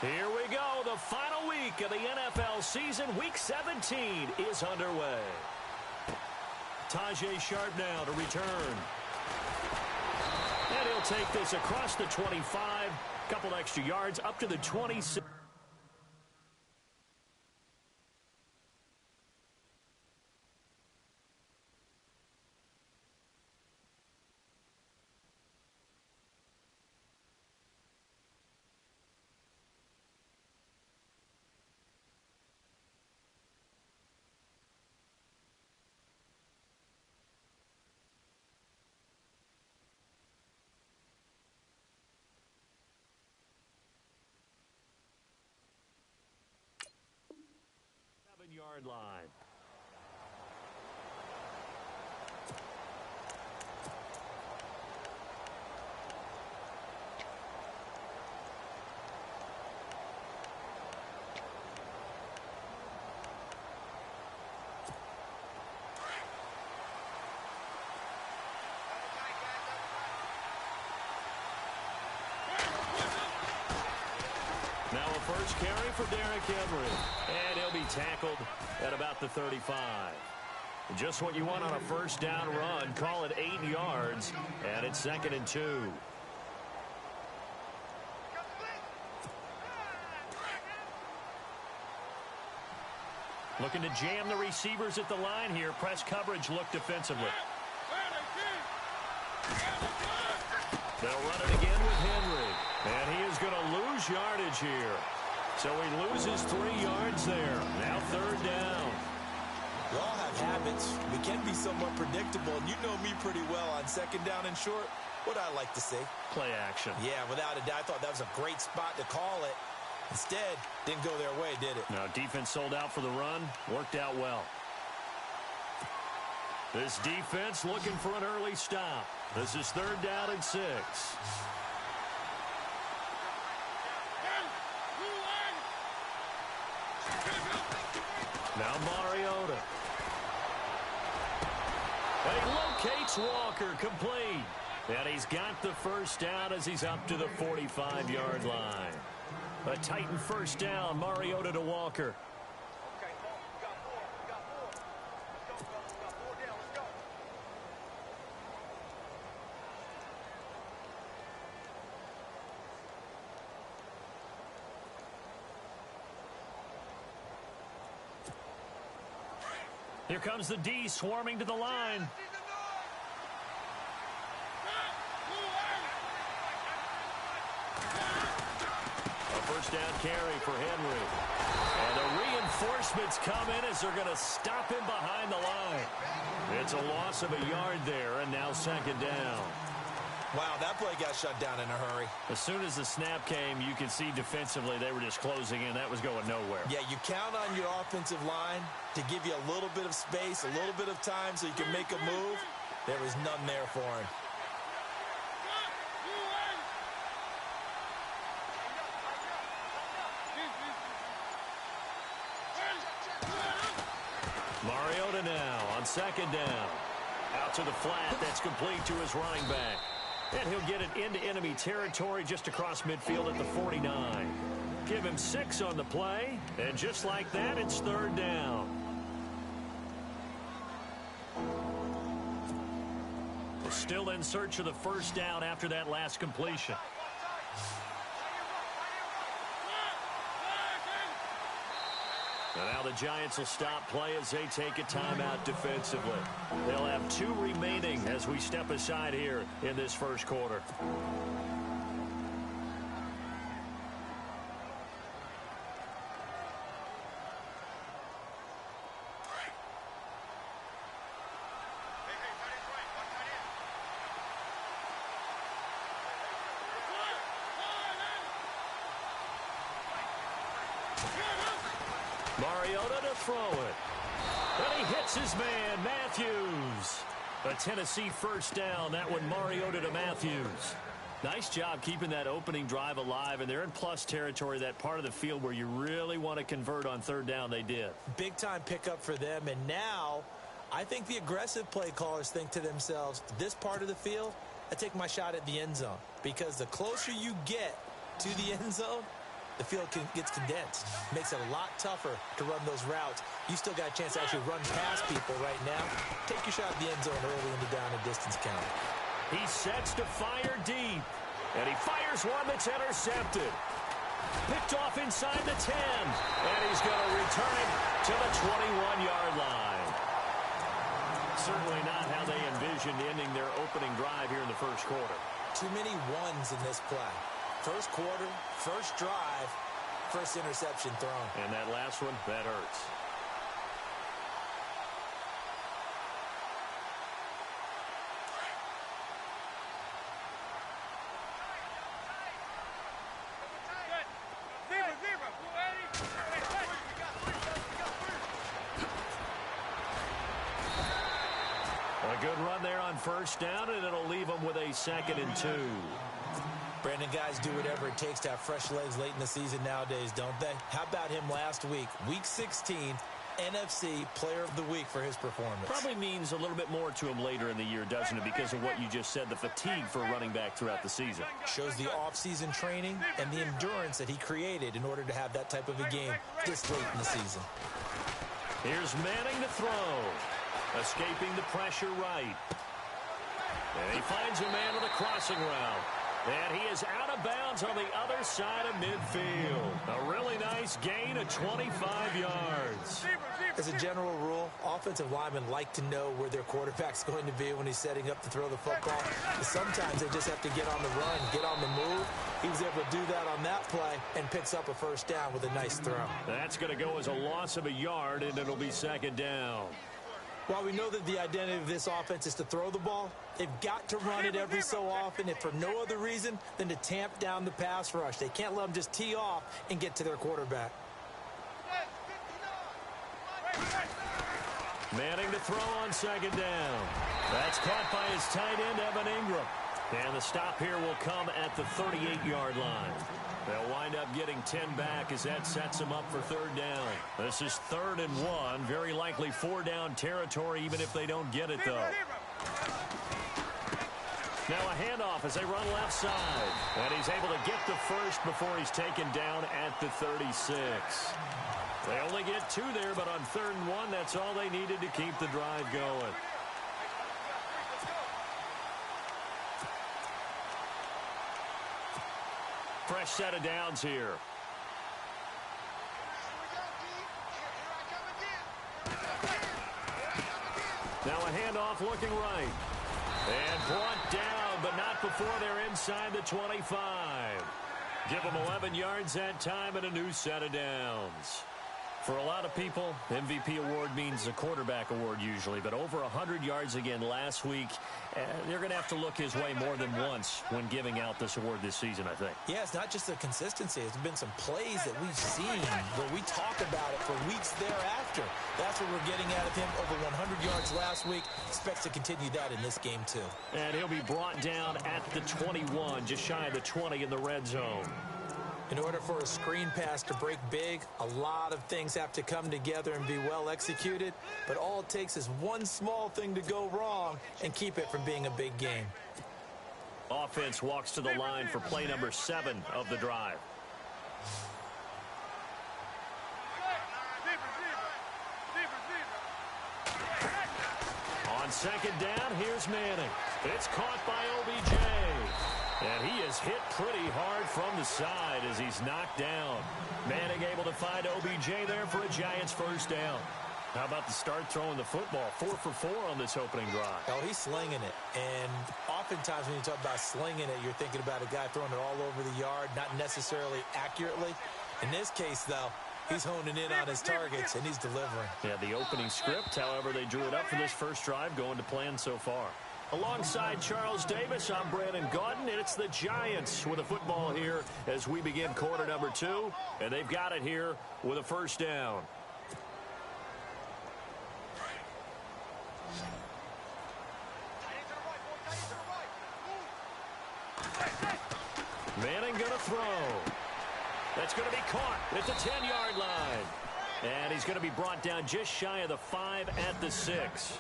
Here we go. The final week of the NFL season. Week 17 is underway. Tajay Sharp now to return. And he'll take this across the 25. Couple extra yards up to the 26. Yard line. Now a first carry for Derrick Henry. And he'll be tackled at about the 35. Just what you want on a first down run. Call it 8 yards. And it's 2nd and 2. Looking to jam the receivers at the line here. Press coverage look defensively. They'll run it again with Henry. And he is going to lose yardage here. So he loses 3 yards there. Now 3rd down. We all have habits. We can be somewhat predictable. And you know me pretty well on 2nd down and short. What I like to say? Play action. Yeah, without a doubt. I thought that was a great spot to call it. Instead, didn't go their way, did it? No, defense sold out for the run. Worked out well. This defense looking for an early stop. This is 3rd down and 6. Now Mariota. And he locates Walker, complete. And he's got the first down as he's up to the 45-yard line. A Titan first down, Mariota to Walker. Here comes the D swarming to the line. A first down carry for Henry. And the reinforcements come in as they're going to stop him behind the line. It's a loss of a yard there, and now 2nd down. Wow, that play got shut down in a hurry. As soon as the snap came, you could see defensively they were just closing in. That was going nowhere. Yeah, you count on your offensive line to give you a little bit of space, a little bit of time so you can make a move. There was none there for him. Mariota now on 2nd down. Out to the flat. That's complete to his running back. And he'll get it into enemy territory just across midfield at the 49. Give him 6 on the play. And just like that, it's 3rd down. We're still in search of the first down after that last completion. And now the Giants will stop play as they take a timeout defensively. They'll have 2 remaining as we step aside here in this first quarter. Mariota to throw it. And he hits his man, Matthews. A Tennessee first down. That one, Mariota to Matthews. Nice job keeping that opening drive alive, and they're in plus territory, that part of the field where you really want to convert on 3rd down. They did. Big-time pickup for them, and now I think the aggressive play callers think to themselves, this part of the field, I take my shot at the end zone, because the closer you get to the end zone, the field gets condensed. Makes it a lot tougher to run those routes. You still got a chance to actually run past people right now. Take your shot at the end zone early in the down and distance count. He sets to fire deep. And he fires one that's intercepted. Picked off inside the 10. And he's going to return it to the 21-yard line. Certainly not how they envisioned ending their opening drive here in the first quarter. Too many ones in this play. First quarter, first drive, first interception thrown. And that last one, that hurts. A good run there on first down, and it'll leave them with a 2nd and 2. Brandon, guys do whatever it takes to have fresh legs late in the season nowadays, don't they? How about him last week? Week 16, NFC Player of the Week for his performance. Probably means a little bit more to him later in the year, doesn't it? Because of what you just said, the fatigue for a running back throughout the season. Shows the offseason training and the endurance that he created in order to have that type of a game this late in the season. Here's Manning to throw. Escaping the pressure right. And he finds a man with a crossing route. And he is out of bounds on the other side of midfield. A really nice gain of 25 yards. As a general rule, offensive linemen like to know where their quarterback's going to be when he's setting up to throw the football. But sometimes they just have to get on the run, get on the move. He was able to do that on that play and picks up a first down with a nice throw. That's going to go as a loss of a yard, and it'll be 2nd down. While we know that the identity of this offense is to throw the ball, they've got to run it every so often, if for no other reason than to tamp down the pass rush. They can't let them just tee off and get to their quarterback. Manning to throw on 2nd down. That's caught by his tight end, Evan Ingram. And the stop here will come at the 38-yard line. They'll wind up getting 10 back as that sets them up for 3rd down. This is 3rd and 1. Very likely 4-down territory, even if they don't get it, though. Now a handoff as they run left side. And he's able to get the first before he's taken down at the 36. They only get 2 there, but on 3rd and 1, that's all they needed to keep the drive going. Fresh set of downs here. Now a handoff looking right. And brought down, but not before they're inside the 25. Give them 11 yards that time and a new set of downs. For a lot of people, MVP award means a quarterback award usually, but over 100 yards again last week. They're going to have to look his way more than once when giving out this award this season, I think. Yeah, it's not just the consistency. There's been some plays that we've seen where we talk about it for weeks thereafter. That's what we're getting out of him. Over 100 yards last week. Expects to continue that in this game, too. And he'll be brought down at the 21, just shy of the 20 in the red zone. In order for a screen pass to break big, a lot of things have to come together and be well executed. But all it takes is one small thing to go wrong and keep it from being a big game. Offense walks to the line for play number 7 of the drive. On 2nd down, here's Manning. It's caught by OBJ. And he is hit pretty hard from the side as he's knocked down. Manning able to find OBJ there for a Giants first down. How about the start throwing the football? 4 for 4 on this opening drive. Oh, he's slinging it. And oftentimes when you talk about slinging it, you're thinking about a guy throwing it all over the yard, not necessarily accurately. In this case, though, he's honing in on his targets, and he's delivering. Yeah, the opening script, however, they drew it up for this first drive, going to plan so far. Alongside Charles Davis, I'm Brandon Gaudin, and it's the Giants with a football here as we begin quarter number 2, and they've got it here with a first down. Manning gonna throw. That's gonna be caught at the 10-yard line. And he's going to be brought down just shy of the 5 at the 6.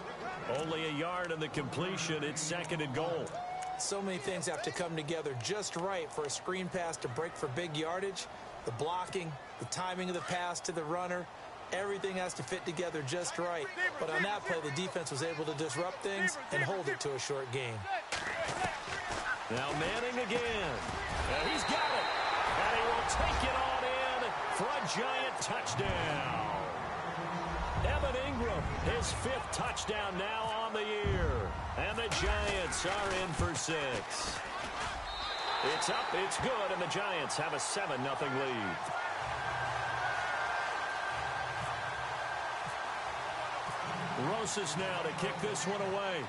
Only a yard on the completion. It's 2nd and goal. So many things have to come together just right for a screen pass to break for big yardage. The blocking, the timing of the pass to the runner, everything has to fit together just right. But on that play, the defense was able to disrupt things and hold it to a short game. Now Manning again. And he's got it. And he will take it on in for a Giant touchdown. Evan Ingram, his 5th touchdown now on the year. And the Giants are in for 6. It's up, it's good, and the Giants have a 7-0 lead. Rosas now to kick this one away.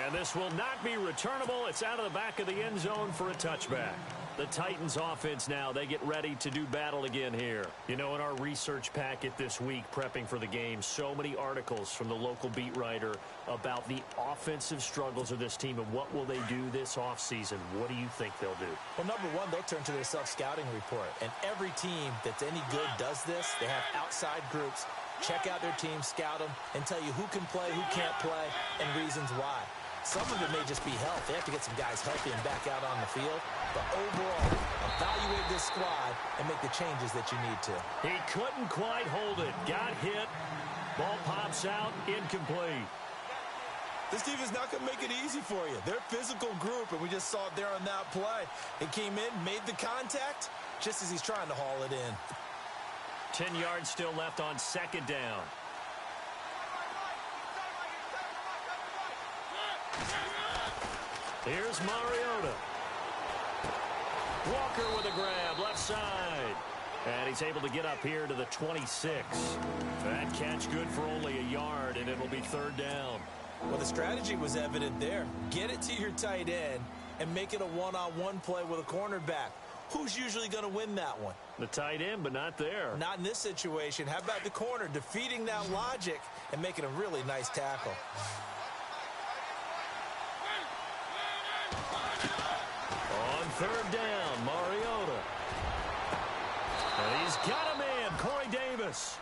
And this will not be returnable. It's out of the back of the end zone for a touchback. The Titans offense now, they get ready to do battle again here. You know, in our research packet this week, prepping for the game, so many articles from the local beat writer about the offensive struggles of this team and what will they do this offseason. What do you think they'll do? Well, number one, they'll turn to their self-scouting report. And every team that's any good does this. They have outside groups. Check out their team, scout them, and tell you who can play, who can't play, and reasons why. Some of it may just be health. They have to get some guys healthy and back out on the field. But overall, evaluate this squad and make the changes that you need to. He couldn't quite hold it. Got hit. Ball pops out. Incomplete. This team is not going to make it easy for you. They're a physical group, and we just saw it there on that play. It came in, made the contact, just as he's trying to haul it in. 10 yards still left on 2nd down. Here's Mariota. Walker with a grab, left side. And he's able to get up here to the 26. That catch good for only a yard, and it'll be 3rd down. Well, the strategy was evident there. Get it to your tight end and make it a one-on-one play with a cornerback. Who's usually going to win that one? The tight end, but not there. Not in this situation. How about the corner defeating that logic and making a really nice tackle? On 3rd down, Mariota. And he's got a man, Corey Davis.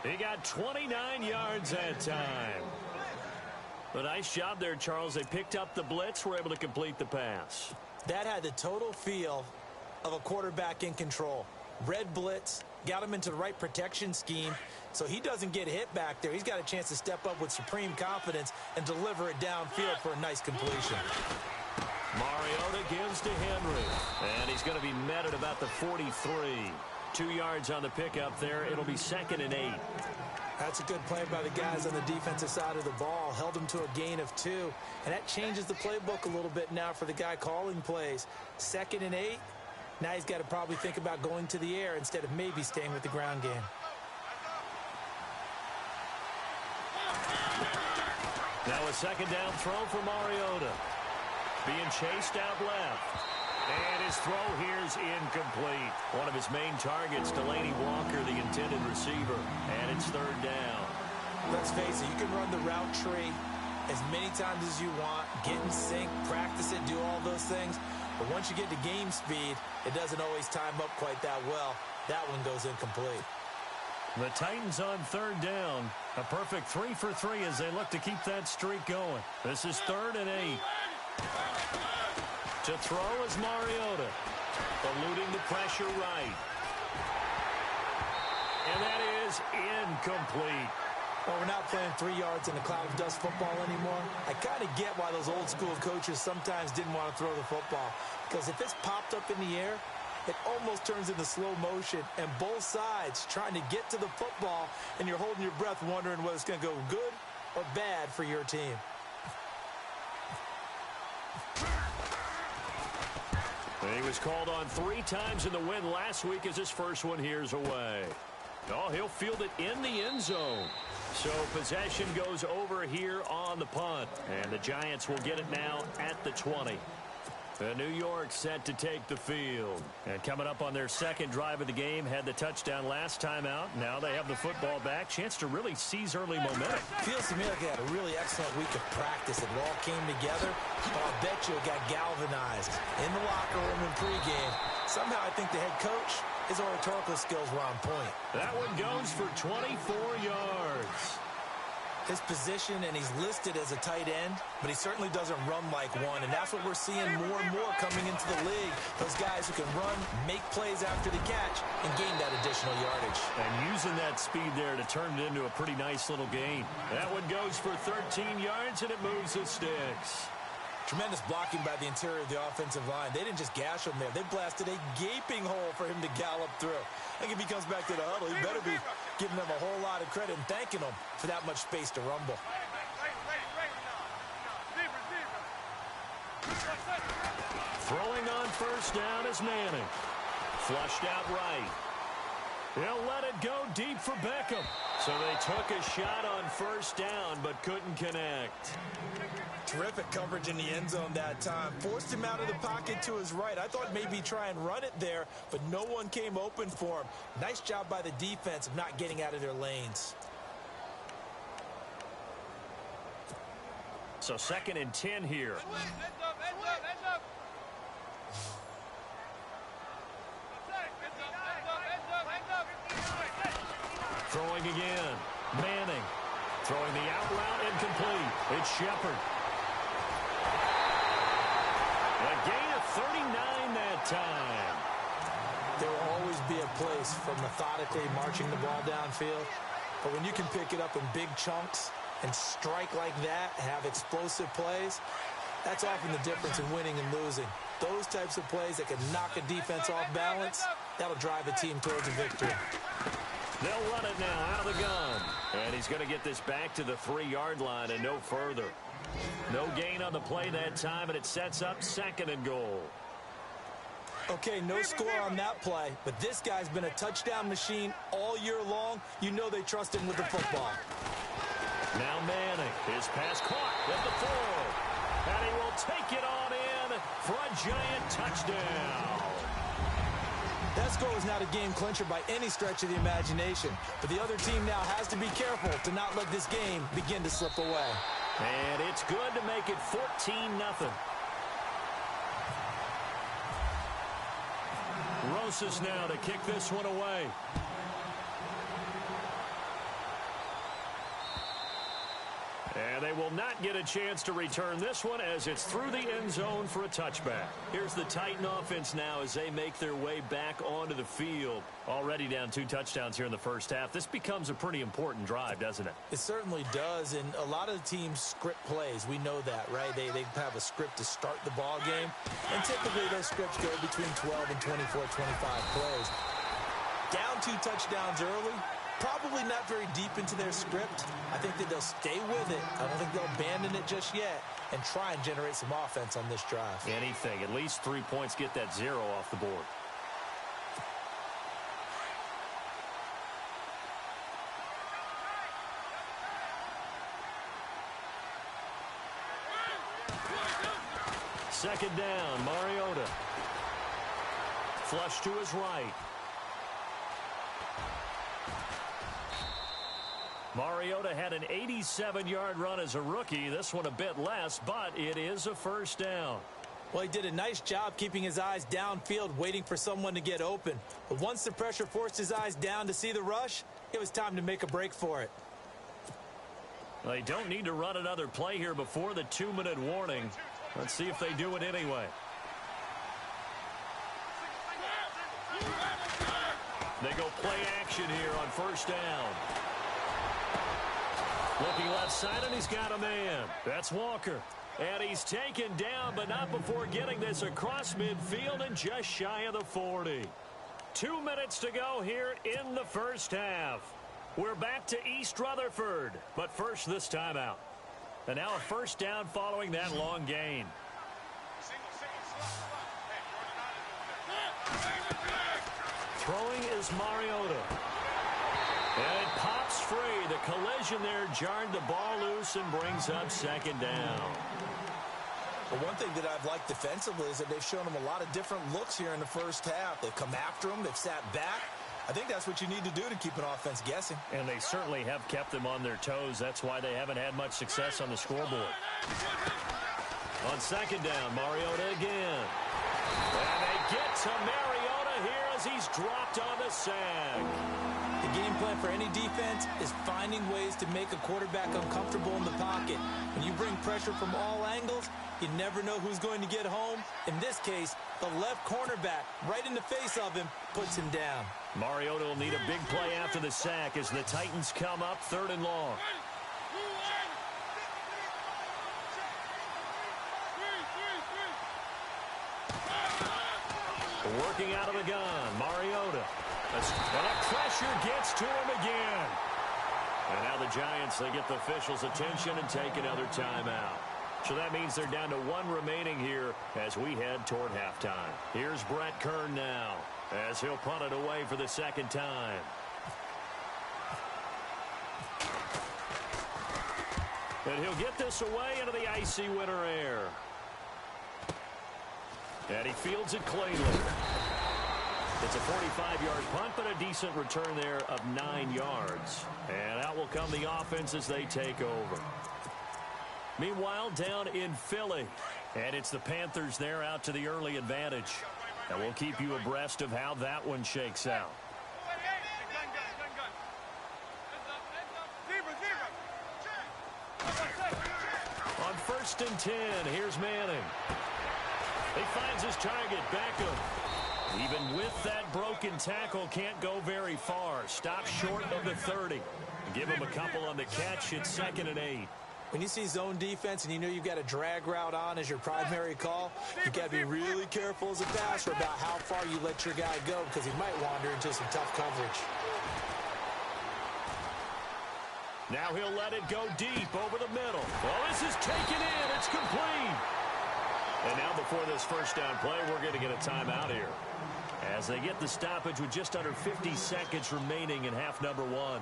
He got 29 yards that time. A nice job there, Charles. They picked up the blitz, were able to complete the pass. That had the total feel of a quarterback in control. Red blitz, got him into the right protection scheme, so he doesn't get hit back there. He's got a chance to step up with supreme confidence and deliver it downfield for a nice completion. Mariota gives to Henry, and he's going to be met at about the 43. 2 yards on the pickup there. It'll be 2nd and 8. That's a good play by the guys on the defensive side of the ball. Held him to a gain of 2, and that changes the playbook a little bit now for the guy calling plays. 2nd and 8. Now he's got to probably think about going to the air instead of maybe staying with the ground game. Now a 2nd down throw for Mariota. Being chased out left. And his throw here's incomplete. One of his main targets, Delaney Walker, the intended receiver. And it's 3rd down. Let's face it, you can run the route tree as many times as you want. Get in sync, practice it, do all those things. But once you get to game speed, it doesn't always time up quite that well. That one goes incomplete. The Titans on 3rd down. A perfect 3 for 3 as they look to keep that streak going. This is 3rd and 8. To throw is Mariota. Eluding the pressure right. And that is incomplete. Well, we're not playing 3 yards in a cloud of dust football anymore. I kind of get why those old school coaches sometimes didn't want to throw the football. Because if it's popped up in the air, it almost turns into slow motion. And both sides trying to get to the football, and you're holding your breath wondering whether it's going to go good or bad for your team. He was called on 3 times in the win last week as his first one here's away. Oh, he'll field it in the end zone. So possession goes over here on the punt. And the Giants will get it now at the 20. New York set to take the field. And coming up on their 2nd drive of the game, had the touchdown last time out. Now they have the football back. Chance to really seize early momentum. Feels to me like they had a really excellent week of practice. It all came together. I'll bet you it got galvanized in the locker room in pregame. Somehow I think the head coach, his oratorical skills were on point. That one goes for 24 yards. His position, and he's listed as a tight end, but he certainly doesn't run like one, and that's what we're seeing more and more coming into the league. Those guys who can run, make plays after the catch, and gain that additional yardage. And using that speed there to turn it into a pretty nice little gain. That one goes for 13 yards, and it moves the sticks. Tremendous blocking by the interior of the offensive line. They didn't just gash him there. They blasted a gaping hole for him to gallop through. I think if he comes back to the huddle, he better be giving them a whole lot of credit and thanking them for that much space to rumble. Throwing on first down is Manning. Flushed out right. They'll let it go deep for Beckham. So they took a shot on first down but couldn't connect. Terrific coverage in the end zone that time. Forced him out of the pocket to his right. I thought maybe try and run it there, but no one came open for him. Nice job by the defense of not getting out of their lanes. So 2nd and 10 here. Throwing again. Manning. Throwing the out route incomplete. It's Shepard. A gain of 39 that time. There will always be a place for methodically marching the ball downfield. But when you can pick it up in big chunks and strike like that, have explosive plays, that's often the difference in winning and losing. Those types of plays that can knock a defense off balance, that'll drive a team towards a victory. They'll run it now out of the gun. And he's going to get this back to the 3-yard line and no further. No gain on the play that time, and it sets up 2nd and goal. Okay, no score on that play, but this guy's been a touchdown machine all year long. You know they trust him with the football. Now Manning. His pass caught at the 4. And he will take it on in for a giant touchdown. That score was not a game clincher by any stretch of the imagination, but the other team now has to be careful to not let this game begin to slip away. And it's good to make it 14-0. Rosas now to kick this one away. And they will not get a chance to return this one as it's through the end zone for a touchback. Here's the Titan offense now as they make their way back onto the field. Already down 2 touchdowns here in the first half. This becomes a pretty important drive, doesn't it? It certainly does, and a lot of the teams script plays. We know that, right? They have a script to start the ball game, and typically those scripts go between 12 and 24, 25 plays. Down 2 touchdowns early, probably not very deep into their script. I think that they'll stay with it. I don't think they'll abandon it just yet and try and generate some offense on this drive. Anything. At least 3 points, get that 0 off the board. Second down, Mariota. Flush to his right. Mariota had an 87-yard run as a rookie. This one a bit less, but it is a first down. Well, he did a nice job keeping his eyes downfield, waiting for someone to get open. But once the pressure forced his eyes down to see the rush, it was time to make a break for it. They don't need to run another play here before the 2-minute warning. Let's see if they do it anyway. They go play action here on first down. Looking left side, and he's got a man. That's Walker. And he's taken down, but not before getting this across midfield and just shy of the 40. 2 minutes to go here in the first half. We're back to East Rutherford, but first this timeout. And now a first down following that long gain. Throwing is Mariota. And it pops free. The collision there jarred the ball loose and brings up second down. Well, one thing that I've liked defensively is that they've shown them a lot of different looks here in the first half. They've come after them. They've sat back. I think that's what you need to do to keep an offense guessing. And they certainly have kept them on their toes. That's why they haven't had much success on the scoreboard. On second down, Mariota again. And they get to Mariota here as as he's dropped on the sack. The game plan for any defense is finding ways to make a quarterback uncomfortable in the pocket. When you bring pressure from all angles, you never know who's going to get home. In this case, the left cornerback, right in the face of him, puts him down. Mariota will need a big play after the sack as the Titans come up 3rd and long. Working out of the gun, Mariota. And the pressure gets to him again. And now the Giants, they get the officials' attention and take another timeout. So that means they're down to 1 remaining here as we head toward halftime. Here's Brett Kern now as he'll punt it away for the 2nd time. And he'll get this away into the icy winter air. And he fields it cleanly. It's a 45-yard punt, but a decent return there of 9 yards. And out will come the offense as they take over. Meanwhile, down in Philly. And it's the Panthers there out to the early advantage. And we'll keep you abreast of how that one shakes out. On 1st and 10, here's Manning. He finds his target, Beckham. Even with that broken tackle, can't go very far. Stop short of the 30. Give him a couple on the catch. It's 2nd and 8. When you see zone defense and you know you've got a drag route on as your primary call, you've got to be really careful as a passer about how far you let your guy go because he might wander into some tough coverage. Now he'll let it go deep over the middle. Oh, this is taken in. It's complete. And now before this 1st down play, we're going to get a timeout here as they get the stoppage with just under 50 seconds remaining in half number 1.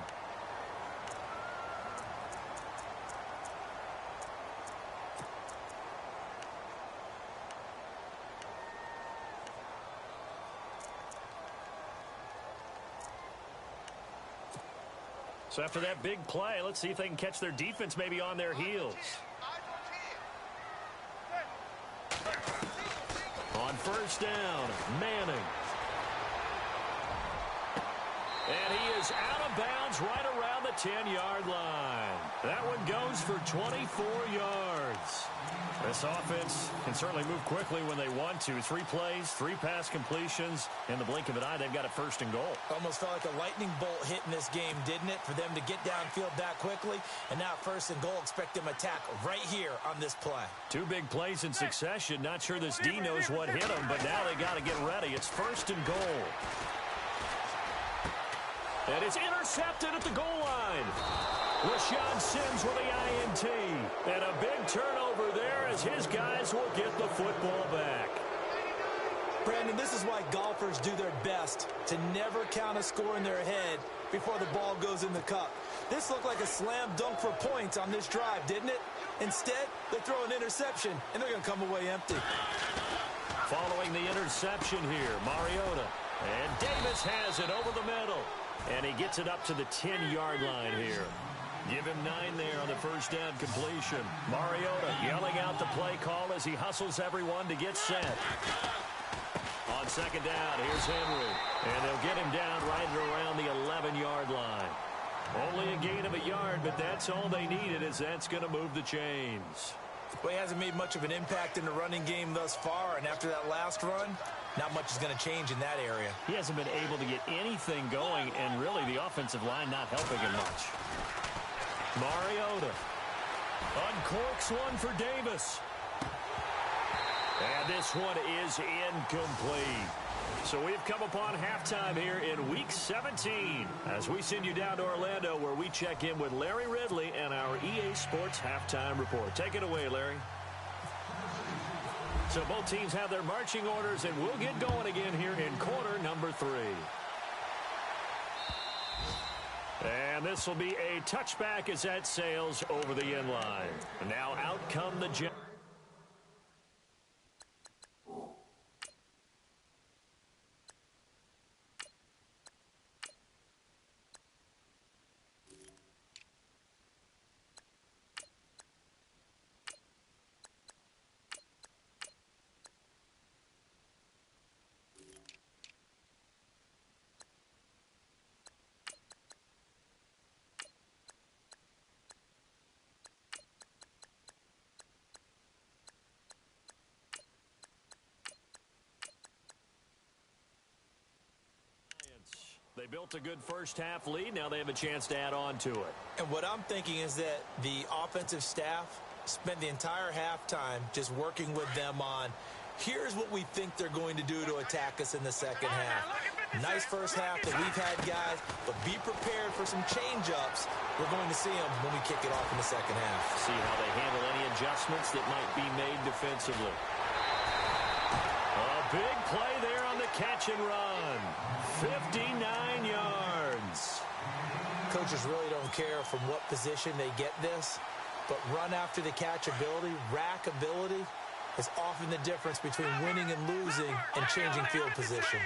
So after that big play, let's see if they can catch their defense maybe on their heels. On 1st down, Manning. And he is out of bounds right around the 10-yard line. That one goes for 24 yards. This offense can certainly move quickly when they want to. 3 plays, 3 pass completions. In the blink of an eye, they've got a 1st and goal. Almost felt like a lightning bolt hit in this game, didn't it? For them to get downfield that quickly. And now 1st and goal, expect them to attack right here on this play. 2 big plays in succession. Not sure this D knows what hit them, but now they got to get ready. It's 1st and goal. And it's intercepted at the goal line. Rashawn Sims with the INT. And a big turnover there as his guys will get the football back. Brandon, this is why golfers do their best to never count a score in their head before the ball goes in the cup. This looked like a slam dunk for points on this drive, didn't it? Instead, they throw an interception, and they're going to come away empty. Following the interception here, Mariota. And Davis has it over the middle. And he gets it up to the 10-yard line here. Give him 9 there on the 1st down completion. Mariota yelling out the play call as he hustles everyone to get set. On 2nd down, here's Henry. And they'll get him down right around the 11-yard line. Only a gain of a yard, but that's all they needed as that's going to move the chains. Well, he hasn't made much of an impact in the running game thus far, and after that last run, not much is going to change in that area. He hasn't been able to get anything going, and really the offensive line not helping him much. Mariota uncorks one for Davis. And this one is incomplete. So we've come upon halftime here in Week 17 as we send you down to Orlando where we check in with Larry Ridley and our EA Sports Halftime Report. Take it away, Larry. So both teams have their marching orders, and we'll get going again here in quarter number 3. And this will be a touchback as that sails over the end line. And now out come the Jets. They built a good first-half lead. Now they have a chance to add on to it. And what I'm thinking is that the offensive staff spent the entire halftime just working with them on, here's what we think they're going to do to attack us in the second half. Nice first half that we've had, guys, but be prepared for some change-ups. We're going to see them when we kick it off in the second half. See how they handle any adjustments that might be made defensively. A big play there on the catch and run. 59 yards. Coaches really don't care from what position they get this, but run after the catch ability, rack ability, is often the difference between winning and losing and changing field position.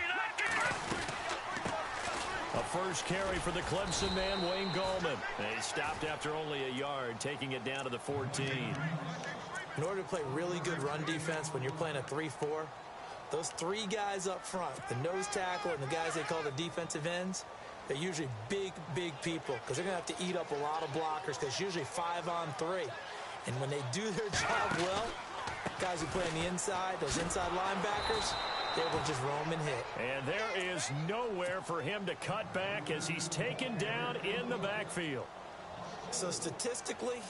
A first carry for the Clemson man, Wayne Gallman. They stopped after only a yard, taking it down to the 14. In order to play really good run defense when you're playing a 3-4, those three guys up front, the nose tackle and the guys they call the defensive ends, they're usually big, big people because they're going to have to eat up a lot of blockers because it's usually 5-on-3. And when they do their job well, guys who play on the inside, those inside linebackers, they will just roam and hit. And there is nowhere for him to cut back as he's taken down in the backfield. So statistically,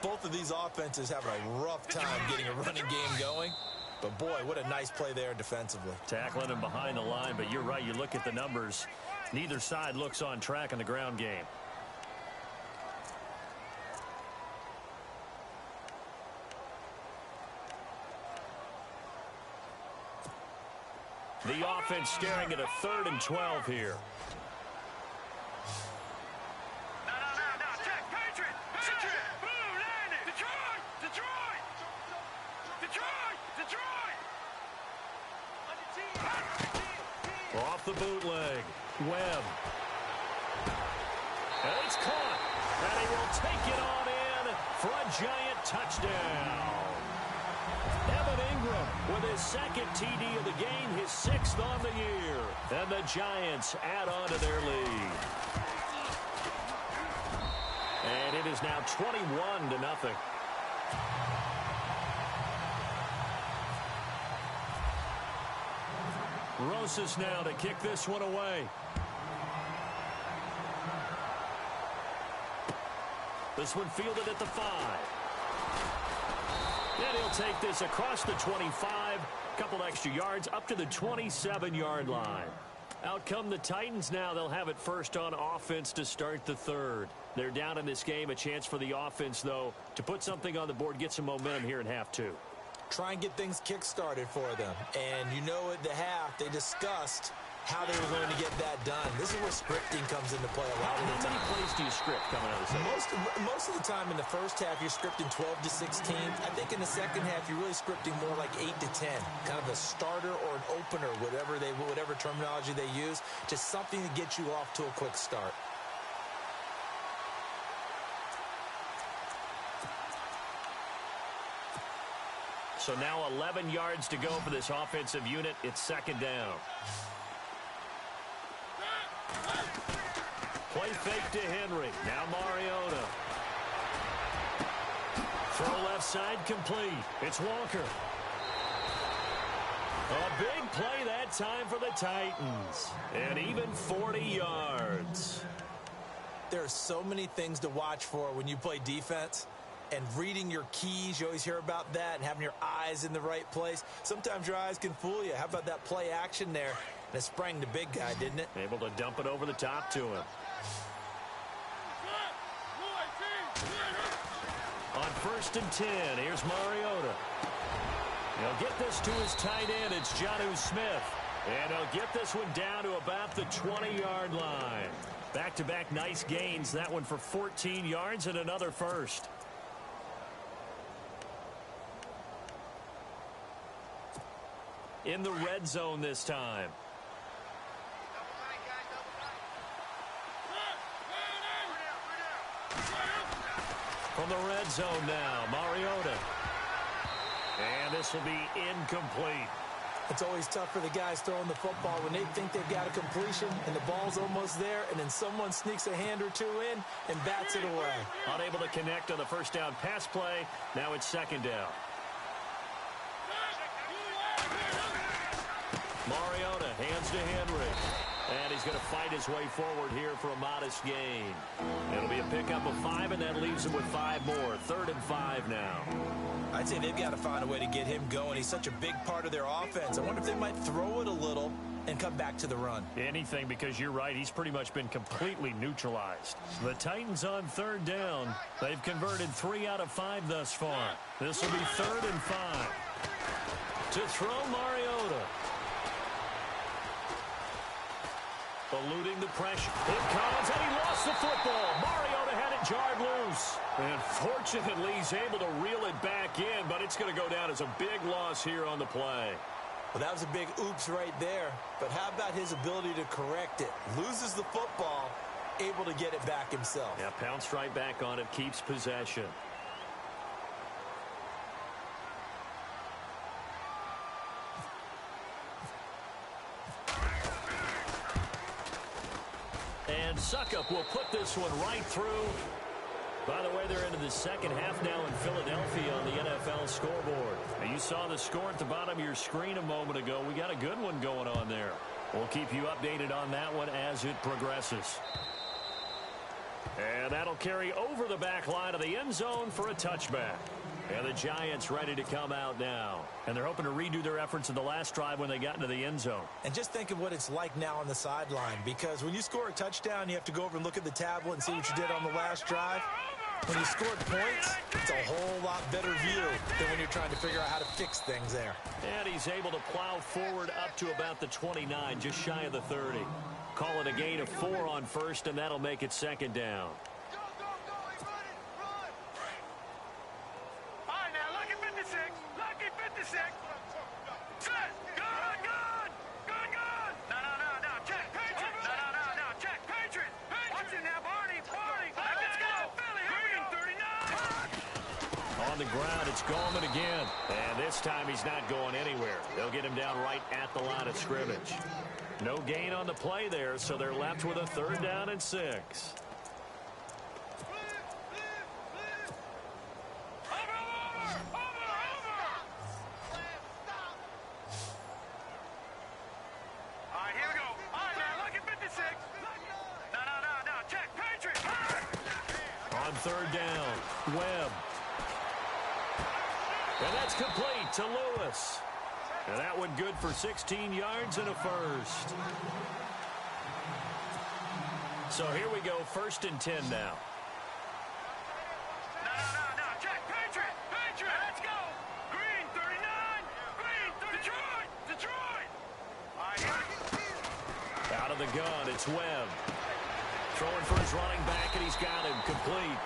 both of these offenses have a rough time getting a running game going. But, boy, what a nice play there defensively. Tackling him behind the line, but you're right. You look at the numbers. Neither side looks on track in the ground game. The offense staring at a 3rd and 12 here. Off the bootleg. Webb. And it's caught. And he will take it on in for a giant touchdown. Evan Ingram with his 2nd TD of the game, his 6th on the year. And the Giants add on to their lead. And it is now 21-0. Rosas now to kick this one away. This one fielded at the 5. And he'll take this across the 25. Couple extra yards up to the 27-yard line. Out come the Titans now. They'll have it first on offense to start the 3rd. They're down in this game. A chance for the offense, though, to put something on the board, get some momentum here in half 2. Try and get things kick-started for them. And you know at the half, they discussed how they were going to get that done. This is where scripting comes into play a lot of the time. How many plays do you script coming out of the second? Most of the time in the first half, you're scripting 12 to 16. I think in the second half, you're really scripting more like 8 to 10. Kind of a starter or an opener, whatever terminology they use. Just something to get you off to a quick start. So now 11 yards to go for this offensive unit. It's 2nd down. Play fake to Henry. Now Mariota. Throw left side complete. It's Walker. A big play that time for the Titans. And even 40 yards. There are so many things to watch for when you play defense. And reading your keys, you always hear about that, and having your eyes in the right place. Sometimes your eyes can fool you. How about that play action there? And it sprang the big guy, didn't it? Able to dump it over the top to him. On 1st and 10, here's Mariota. He'll get this to his tight end. It's Jonnu Smith. And he'll get this one down to about the 20-yard line. Back-to-back nice gains. That one for 14 yards and another first. In the red zone this time. From the red zone now, Mariota. And this will be incomplete. It's always tough for the guys throwing the football when they think they've got a completion and the ball's almost there, and then someone sneaks a hand or two in and bats it away. Unable to connect on the first down pass play. Now it's 2nd down. Mariota hands to Henry. And he's going to fight his way forward here for a modest gain. It'll be a pickup of 5, and that leaves him with 5 more. 3rd and 5 now. I'd say they've got to find a way to get him going. He's such a big part of their offense. I wonder if they might throw it a little and come back to the run. Anything, because you're right. He's pretty much been completely neutralized. The Titans on 3rd down. They've converted 3 out of 5 thus far. This will be 3rd and 5. To throw, Mariota. Eluding the pressure. It comes, and he lost the football. Mariota had it jarred loose. And fortunately, he's able to reel it back in, but it's going to go down as a big loss here on the play. Well, that was a big oops right there. But how about his ability to correct it? Loses the football, able to get it back himself. Yeah, pounced right back on it, keeps possession. And Suckup will put this one right through. By the way, they're into the second half now in Philadelphia on the NFL scoreboard. Now, you saw the score at the bottom of your screen a moment ago. We got a good one going on there. We'll keep you updated on that one as it progresses. And that'll carry over the back line of the end zone for a touchback. And the Giants ready to come out now. And they're hoping to redo their efforts in the last drive when they got into the end zone. And just think of what it's like now on the sideline. Because when you score a touchdown, you have to go over and look at the tablet and see what you did on the last drive. When you scored points, it's a whole lot better view than when you're trying to figure out how to fix things there. And he's able to plow forward up to about the 29, just shy of the 30. Call it a gain of 4 on first, and that'll make it 2nd down. On the ground, it's Gallman again. And this time he's not going anywhere. They'll get him down right at the line of scrimmage. No gain on the play there, so they're left with a 3rd down and 6. On 3rd down, Webb. And that's complete to Lewis. And that one good for 16 yards and a first. So here we go, 1st and 10 now. No, check, Patriot, let's go. Green, 39, Green, Detroit. Out of the gun, it's Webb. Throwing for his running back, and he's got him complete.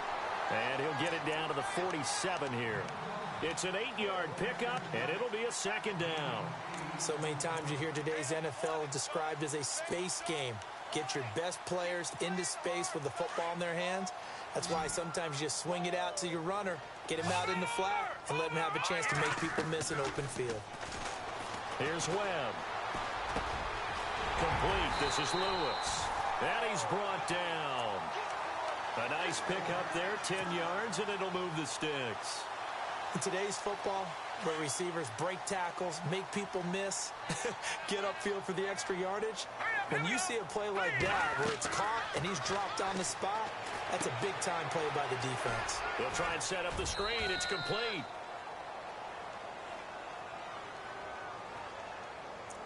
And he'll get it down to the 47 here. It's an 8-yard pickup, and it'll be a 2nd down. So many times you hear today's NFL described as a space game. Get your best players into space with the football in their hands. That's why sometimes you just swing it out to your runner, get him out in the flat, and let him have a chance to make people miss an open field. Here's Webb. Complete. This is Lewis. And he's brought down. A nice pickup there, 10 yards, and it'll move the sticks. In today's football, where receivers break tackles, make people miss, get upfield for the extra yardage, when you see a play like that where it's caught and he's dropped on the spot, that's a big-time play by the defense. They'll try and set up the screen. It's complete.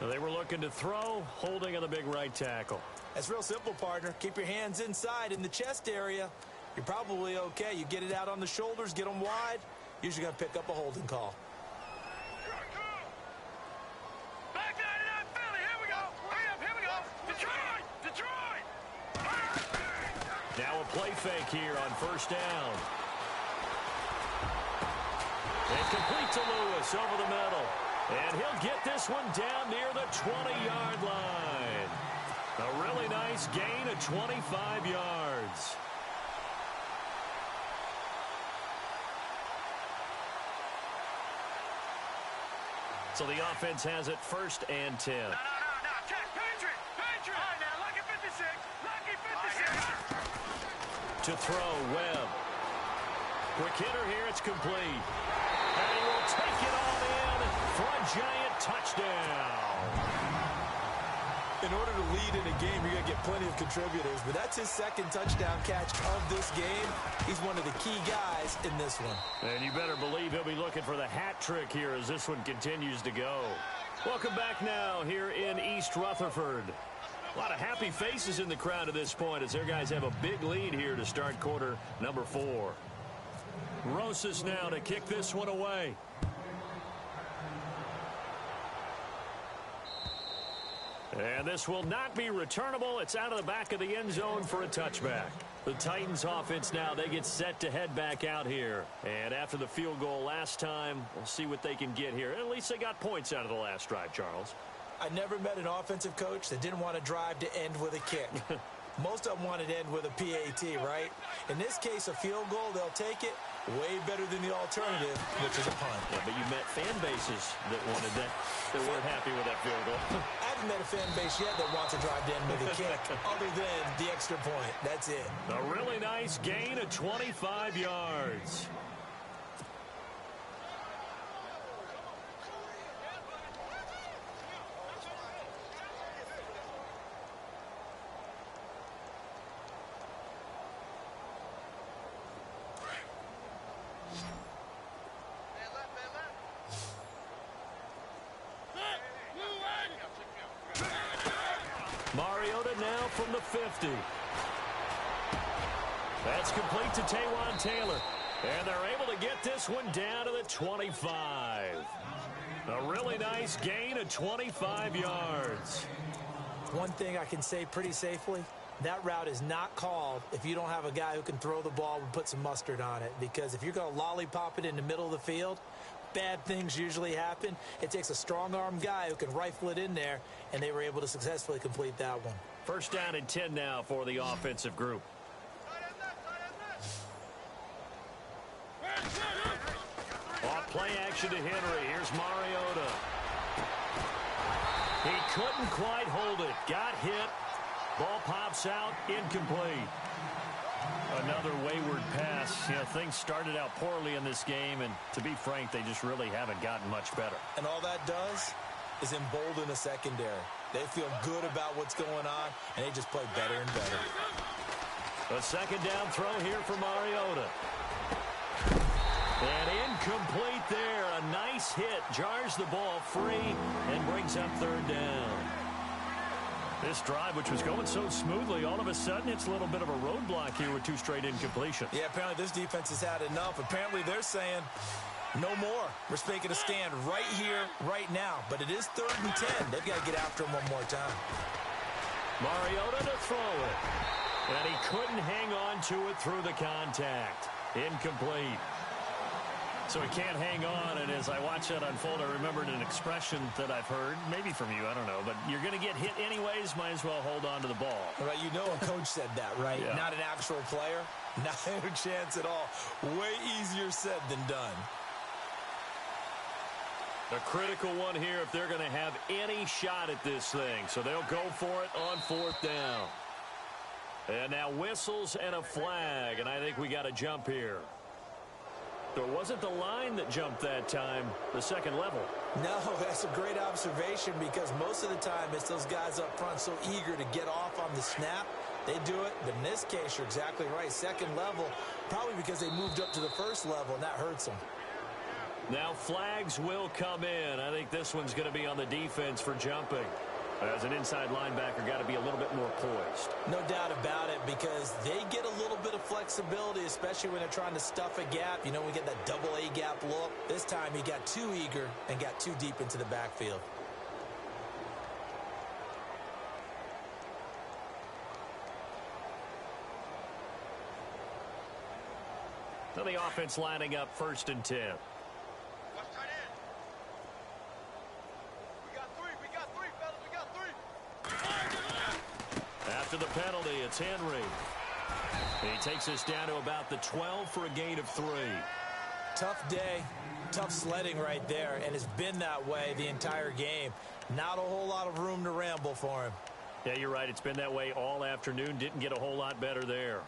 They were looking to throw, holding on the big right tackle. That's real simple, partner. Keep your hands inside in the chest area. You're probably okay. You get it out on the shoulders, get them wide. Usually going to pick up a holding call. Back 99 Philly. Here we go. Here we go. Detroit. Now a play fake here on 1st down. And complete to Lewis over the middle. And he'll get this one down near the 20-yard line. A really nice gain of 25 yards. So the offense has it 1st and 10. No. Check. Patriot. All right, now, lucky 56. To throw, Webb. Quick hitter here, it's complete. And he will take it all in for a giant touchdown. In order to lead in a game, you're going to get plenty of contributors, but that's his second touchdown catch of this game. He's one of the key guys in this one. And you better believe he'll be looking for the hat trick here as this one continues to go. Welcome back now here in East Rutherford. A lot of happy faces in the crowd at this point as their guys have a big lead here to start quarter number 4. Rosas now to kick this one away. And this will not be returnable. It's out of the back of the end zone for a touchback. The Titans offense now, they get set to head back out here. And after the field goal last time, we'll see what they can get here. At least they got points out of the last drive, Charles. I never met an offensive coach that didn't want to drive to end with a kick. Most of them wanted to end with a PAT, right? In this case, a field goal, they'll take it. Way better than the alternative, which is a punt. Yeah, but you met fan bases that wanted that weren't happy with that field goal. I haven't met a fan base yet that wants to drive to end with a kick, other than the extra point. That's it. A really nice gain of 25 yards. Mariota now from the 50. That's complete to Taywan Taylor. And they're able to get this one down to the 25. A really nice gain of 25 yards. One thing I can say pretty safely, that route is not called if you don't have a guy who can throw the ball and put some mustard on it. Because if you're going to lollipop it in the middle of the field, bad things usually happen. It takes a strong-arm guy who can rifle it in there, and they were able to successfully complete that one. First down and 10 now for the offensive group. Off play action to Henry. Here's Mariota. He couldn't quite hold it. Got hit. Ball pops out. Incomplete. Another wayward pass. You know, things started out poorly in this game, and to be frank, they just really haven't gotten much better. And all that does is embolden a secondary. They feel good about what's going on, and they just play better and better. A second down throw here for Mariota. And incomplete there. A nice hit. Jars the ball free and brings up third down. This drive, which was going so smoothly, all of a sudden it's a little bit of a roadblock here with 2 straight incompletions. Yeah, apparently this defense has had enough. Apparently they're saying no more. We're making a stand right here, right now. But it is 3rd and 10. They've got to get after him one more time. Mariota to throw it. And he couldn't hang on to it through the contact. Incomplete. So he can't hang on, and as I watch that unfold, I remembered an expression that I've heard, maybe from you, I don't know, but you're going to get hit anyways, might as well hold on to the ball. Right, you know a coach said that, right? Yeah. Not an actual player. Not a chance at all. Way easier said than done. A critical one here if they're going to have any shot at this thing. So they'll go for it on 4th down. And now whistles and a flag, and I think we got a jump here. So it wasn't the line that jumped that time, the second level. No, that's a great observation because most of the time it's those guys up front so eager to get off on the snap. They do it, but in this case, you're exactly right. Second level, probably because they moved up to the first level, and that hurts them. Now flags will come in. I think this one's going to be on the defense for jumping. As an inside linebacker, got to be a little bit more poised. No doubt about it, because they get a little bit of flexibility, especially when they're trying to stuff a gap. You know, we get that double A gap look. This time he got too eager and got too deep into the backfield. So the offense lining up 1st and 10. After the penalty, it's Henry. He takes us down to about the 12 for a gain of 3. Tough day, tough sledding right there, and it's been that way the entire game. Not a whole lot of room to ramble for him. Yeah, you're right. It's been that way all afternoon. Didn't get a whole lot better there.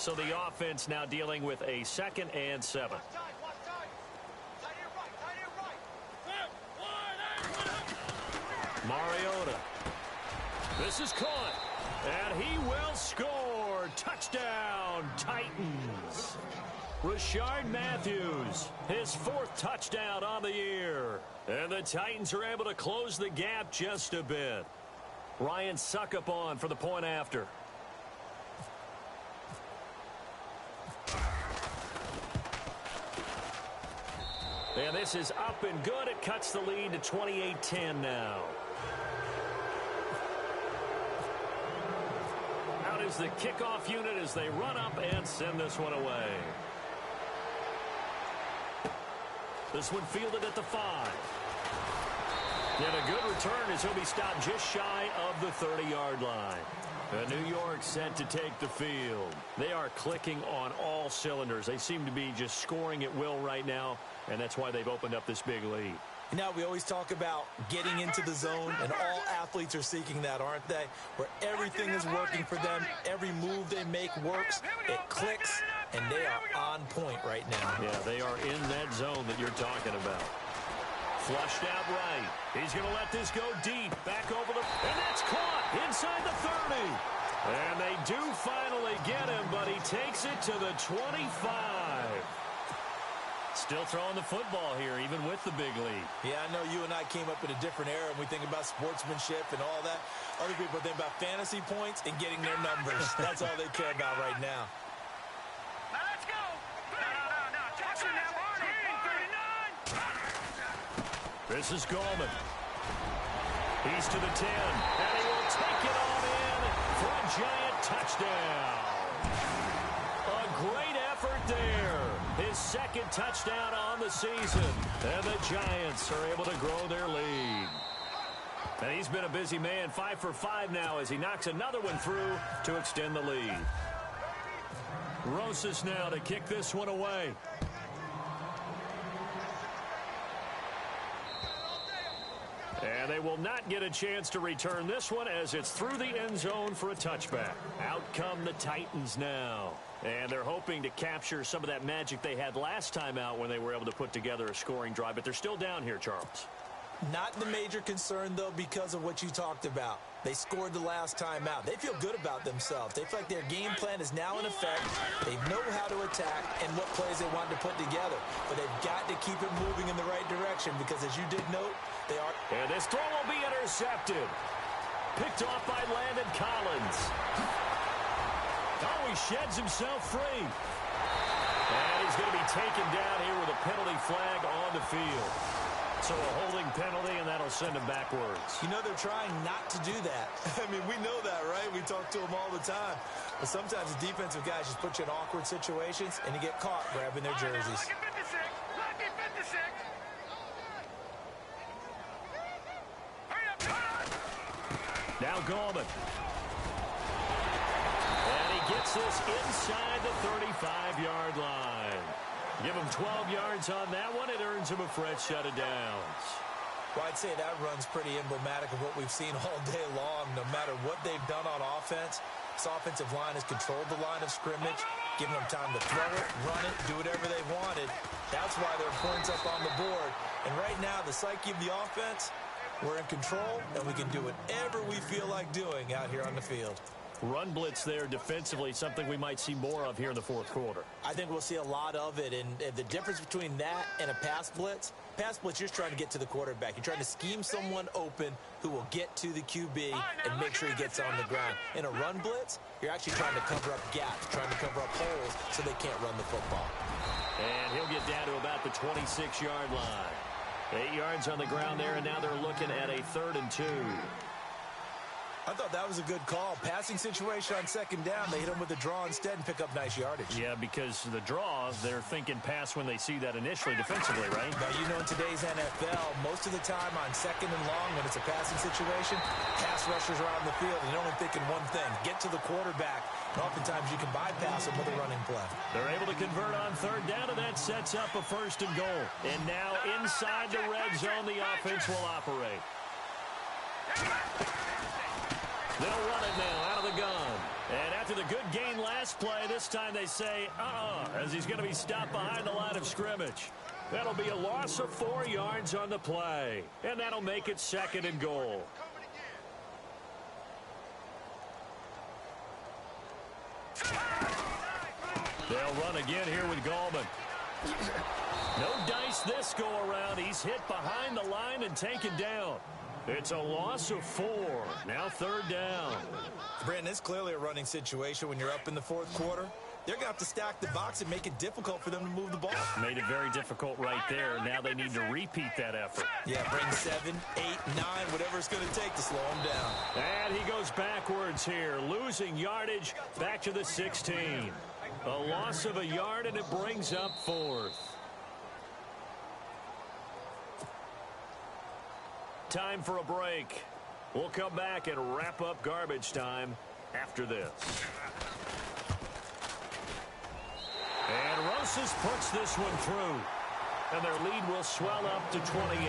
So the offense now dealing with a 2nd and 7. Mariota. This is caught. And he will score. Touchdown, Titans. Rashard Matthews, his 4th touchdown on the year. And the Titans are able to close the gap just a bit. Ryan Suckup on for the point after. And this is up and good. It cuts the lead to 28-10 now. Out is the kickoff unit as they run up and send this one away. This one fielded at the 5. And a good return as he'll be stopped just shy of the 30-yard line. New York set to take the field. They are clicking on all cylinders. They seem to be just scoring at will right now, and that's why they've opened up this big lead. Now, we always talk about getting into the zone, and all athletes are seeking that, aren't they? Where everything is working for them, every move they make works, it clicks, and they are on point right now. Yeah, they are in that zone that you're talking about. Flushed out right. He's going to let this go deep. Back over the... And that's caught inside the 30. And they do finally get him, but he takes it to the 25. Still throwing the football here, even with the big lead. Yeah, I know you and I came up in a different era, and we think about sportsmanship and all that. Other people think about fantasy points and getting their numbers. That's all they care about right now. Now let's go. No. Jackson now. 39. This is Gallman. He's to the 10, and he will take it on in for a giant touchdown. A great effort there. His 2nd touchdown on the season. And the Giants are able to grow their lead. And he's been a busy man, 5 for 5 now as he knocks another one through to extend the lead. Rosas now to kick this one away. And they will not get a chance to return this one as it's through the end zone for a touchback. Out come the Titans now. And they're hoping to capture some of that magic they had last time out when they were able to put together a scoring drive. But they're still down here, Charles. Not the major concern, though, because of what you talked about. They scored the last time out. They feel good about themselves. They feel like their game plan is now in effect. They know how to attack and what plays they want to put together. But they've got to keep it moving in the right direction because, as you did note, they are... And this throw will be intercepted. Picked off by Landon Collins. Oh, he sheds himself free. And he's going to be taken down here with a penalty flag on the field. So a holding penalty, and that'll send him backwards. You know, they're trying not to do that. I mean, we know that, right? We talk to them all the time. But sometimes the defensive guys just put you in awkward situations, and you get caught grabbing their jerseys. Lucky 56. Lucky 56. Hurry up, Now Gallman. And he gets this inside the 35-yard line. Give him 12 yards on that one. It earns him a fresh set of downs. Well, I'd say that run's pretty emblematic of what we've seen all day long. No matter what they've done on offense, this offensive line has controlled the line of scrimmage, giving them time to throw it, run it, do whatever they wanted. That's why their points up on the board. And right now, the psyche of the offense, we're in control, and we can do whatever we feel like doing out here on the field. Run blitz there defensively, something we might see more of here in the fourth quarter. I think we'll see a lot of it, and the difference between that and a pass blitz, you're just trying to get to the quarterback. You're trying to scheme someone open who will get to the QB and make sure he gets on the ground. In a run blitz, you're actually trying to cover up gaps, trying to cover up holes so they can't run the football. And he'll get down to about the 26-yard line. 8 yards on the ground there, and now they're looking at a 3rd and 2. I thought that was a good call. Passing situation on 2nd down. They hit him with a draw instead and pick up nice yardage. Yeah, because the draw, they're thinking pass when they see that initially defensively, right? Now, you know, in today's NFL, most of the time on 2nd and long, when it's a passing situation, pass rushers are on the field and they're only thinking one thing, get to the quarterback. And oftentimes you can bypass them with a running play. They're able to convert on 3rd down, and that sets up a 1st and goal. And now inside the red zone, the offense will operate. They'll run it now out of the gun. And after the good gain last play, this time they say, as he's going to be stopped behind the line of scrimmage. That'll be a loss of 4 yards on the play, and that'll make it 2nd and goal. They'll run again here with Gallman. No dice this go around. He's hit behind the line and taken down. It's a loss of 4. Now 3rd down. Brandon, it's clearly a running situation when you're up in the 4th quarter. They're going to have to stack the box and make it difficult for them to move the ball. Made it very difficult right there. Now they need to repeat that effort. Yeah, bring 7, 8, 9, whatever it's going to take to slow him down. And he goes backwards here, losing yardage back to the 16. A loss of a yard, and it brings up 4th. Time for a break. We'll come back and wrap up garbage time after this. And Rosas puts this one through. And their lead will swell up to 28.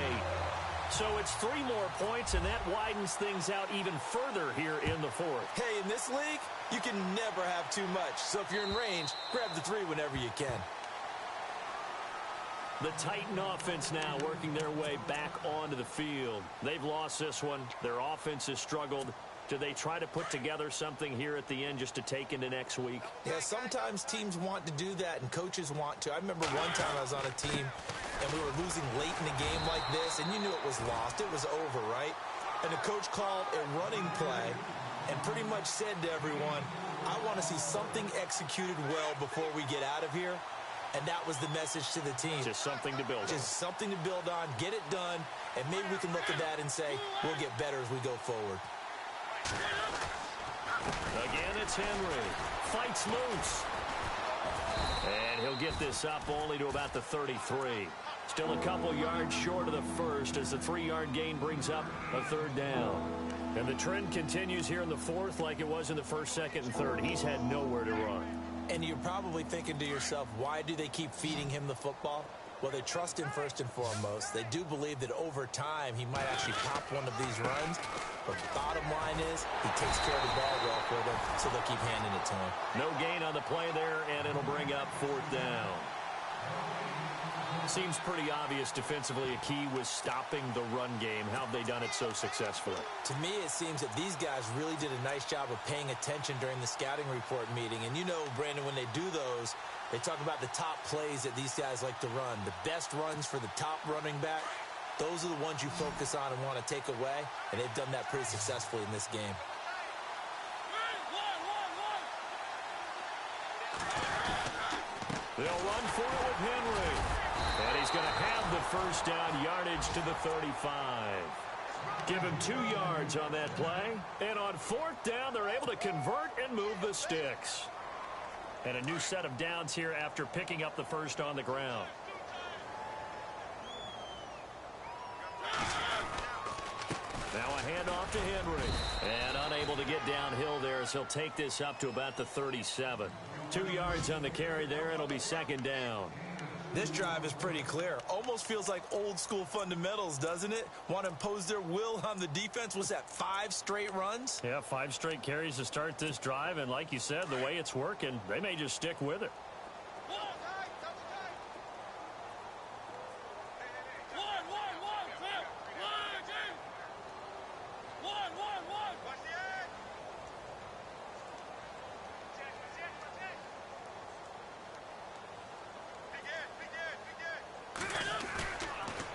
So it's 3 more points, and that widens things out even further here in the 4th. Hey, in this league, you can never have too much. So if you're in range, grab the 3 whenever you can. The Titan offense now working their way back onto the field. They've lost this one. Their offense has struggled. Do they try to put together something here at the end just to take into next week? Yeah, sometimes teams want to do that and coaches want to. I remember one time I was on a team and we were losing late in a game like this, and you knew it was lost. It was over, right? And the coach called a running play and pretty much said to everyone, I want to see something executed well before we get out of here. And that was the message to the team. Just something to build on. Just something to build on, get it done, and maybe we can look at that and say, we'll get better as we go forward. Again, it's Henry. Fights loose. And he'll get this up only to about the 33. Still a couple yards short of the first as the 3-yard gain brings up a 3rd down. And the trend continues here in the 4th like it was in the 1st, 2nd, and 3rd. He's had nowhere to run. And you're probably thinking to yourself, why do they keep feeding him the football? Well, they trust him first and foremost. They do believe that over time he might actually pop one of these runs. But the bottom line is he takes care of the ball well for them, so they'll keep handing it to him. No gain on the play there, and it'll bring up 4th down. Seems pretty obvious defensively a key was stopping the run game. How have they done it so successfully? To me, it seems that these guys really did a nice job of paying attention during the scouting report meeting. And you know, Brandon, when they do those, they talk about the top plays that these guys like to run. The best runs for the top running back, those are the ones you focus on and want to take away. And they've done that pretty successfully in this game. They'll run for it with Henry. And he's going to have the 1st down yardage to the 35. Give him 2 yards on that play. And on 4th down, they're able to convert and move the sticks. And a new set of downs here after picking up the 1st on the ground. Now a handoff to Henry. And unable to get downhill there as he'll take this up to about the 37. 2 yards on the carry there. It'll be 2nd down. This drive is pretty clear. Almost feels like old school fundamentals, doesn't it? Want to impose their will on the defense. Was that 5 straight runs? Yeah, 5 straight carries to start this drive. And like you said, the way it's working, they may just stick with it.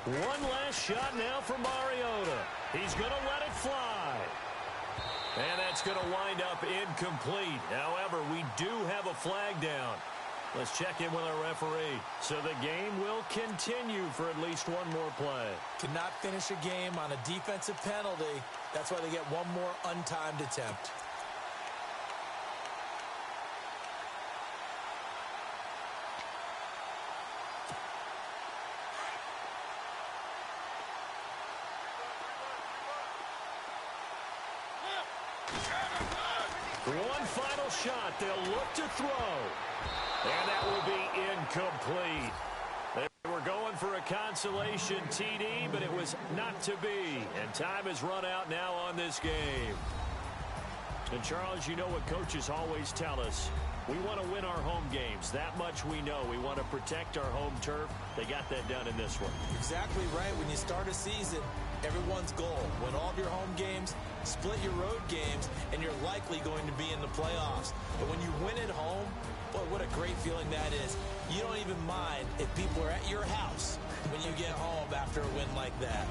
One last shot now for Mariota. He's going to let it fly. And that's going to wind up incomplete. However, we do have a flag down. Let's check in with our referee. So the game will continue for at least one more play. Cannot finish a game on a defensive penalty. That's why they get one more untimed attempt. One final shot. They'll look to throw. And that will be incomplete. They were going for a consolation TD, but it was not to be. And time has run out now on this game. And, Charles, you know what coaches always tell us. We want to win our home games. That much we know. We want to protect our home turf. They got that done in this one. Exactly right. When you start a season, everyone's goal, win all of your home games, split your road games, and you're likely going to be in the playoffs. But when you win at home, boy, what a great feeling that is. You don't even mind if people are at your house when you get home after a win like that.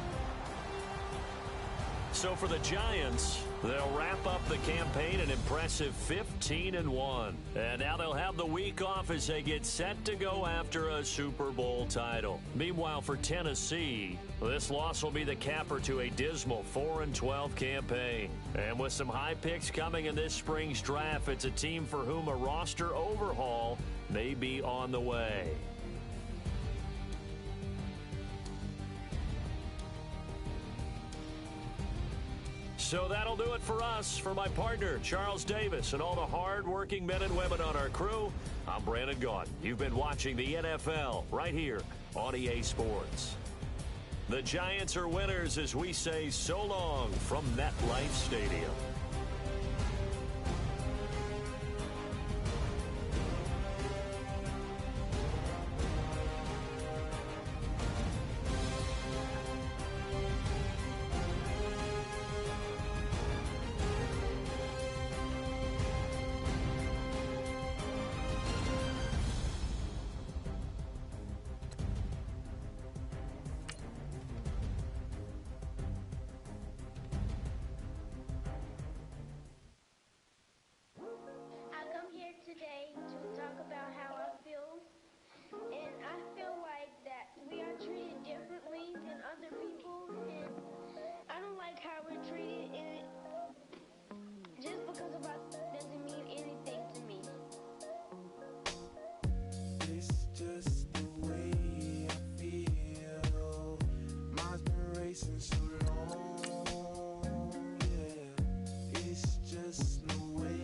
So for the Giants, they'll wrap up the campaign an impressive 15-1. And now they'll have the week off as they get set to go after a Super Bowl title. Meanwhile, for Tennessee, this loss will be the capper to a dismal 4-12 campaign. And with some high picks coming in this spring's draft, it's a team for whom a roster overhaul may be on the way. So that'll do it for us. For my partner, Charles Davis, and all the hard-working men and women on our crew, I'm Brandon Gaudin. You've been watching the NFL right here on EA Sports. The Giants are winners as we say so long from MetLife Stadium. Today to talk about how I feel, and I feel like that we are treated differently than other people, and I don't like how we're treated, and just because of us doesn't mean anything to me. It's just the way I feel. Mine's been racing so long, yeah. It's just the way.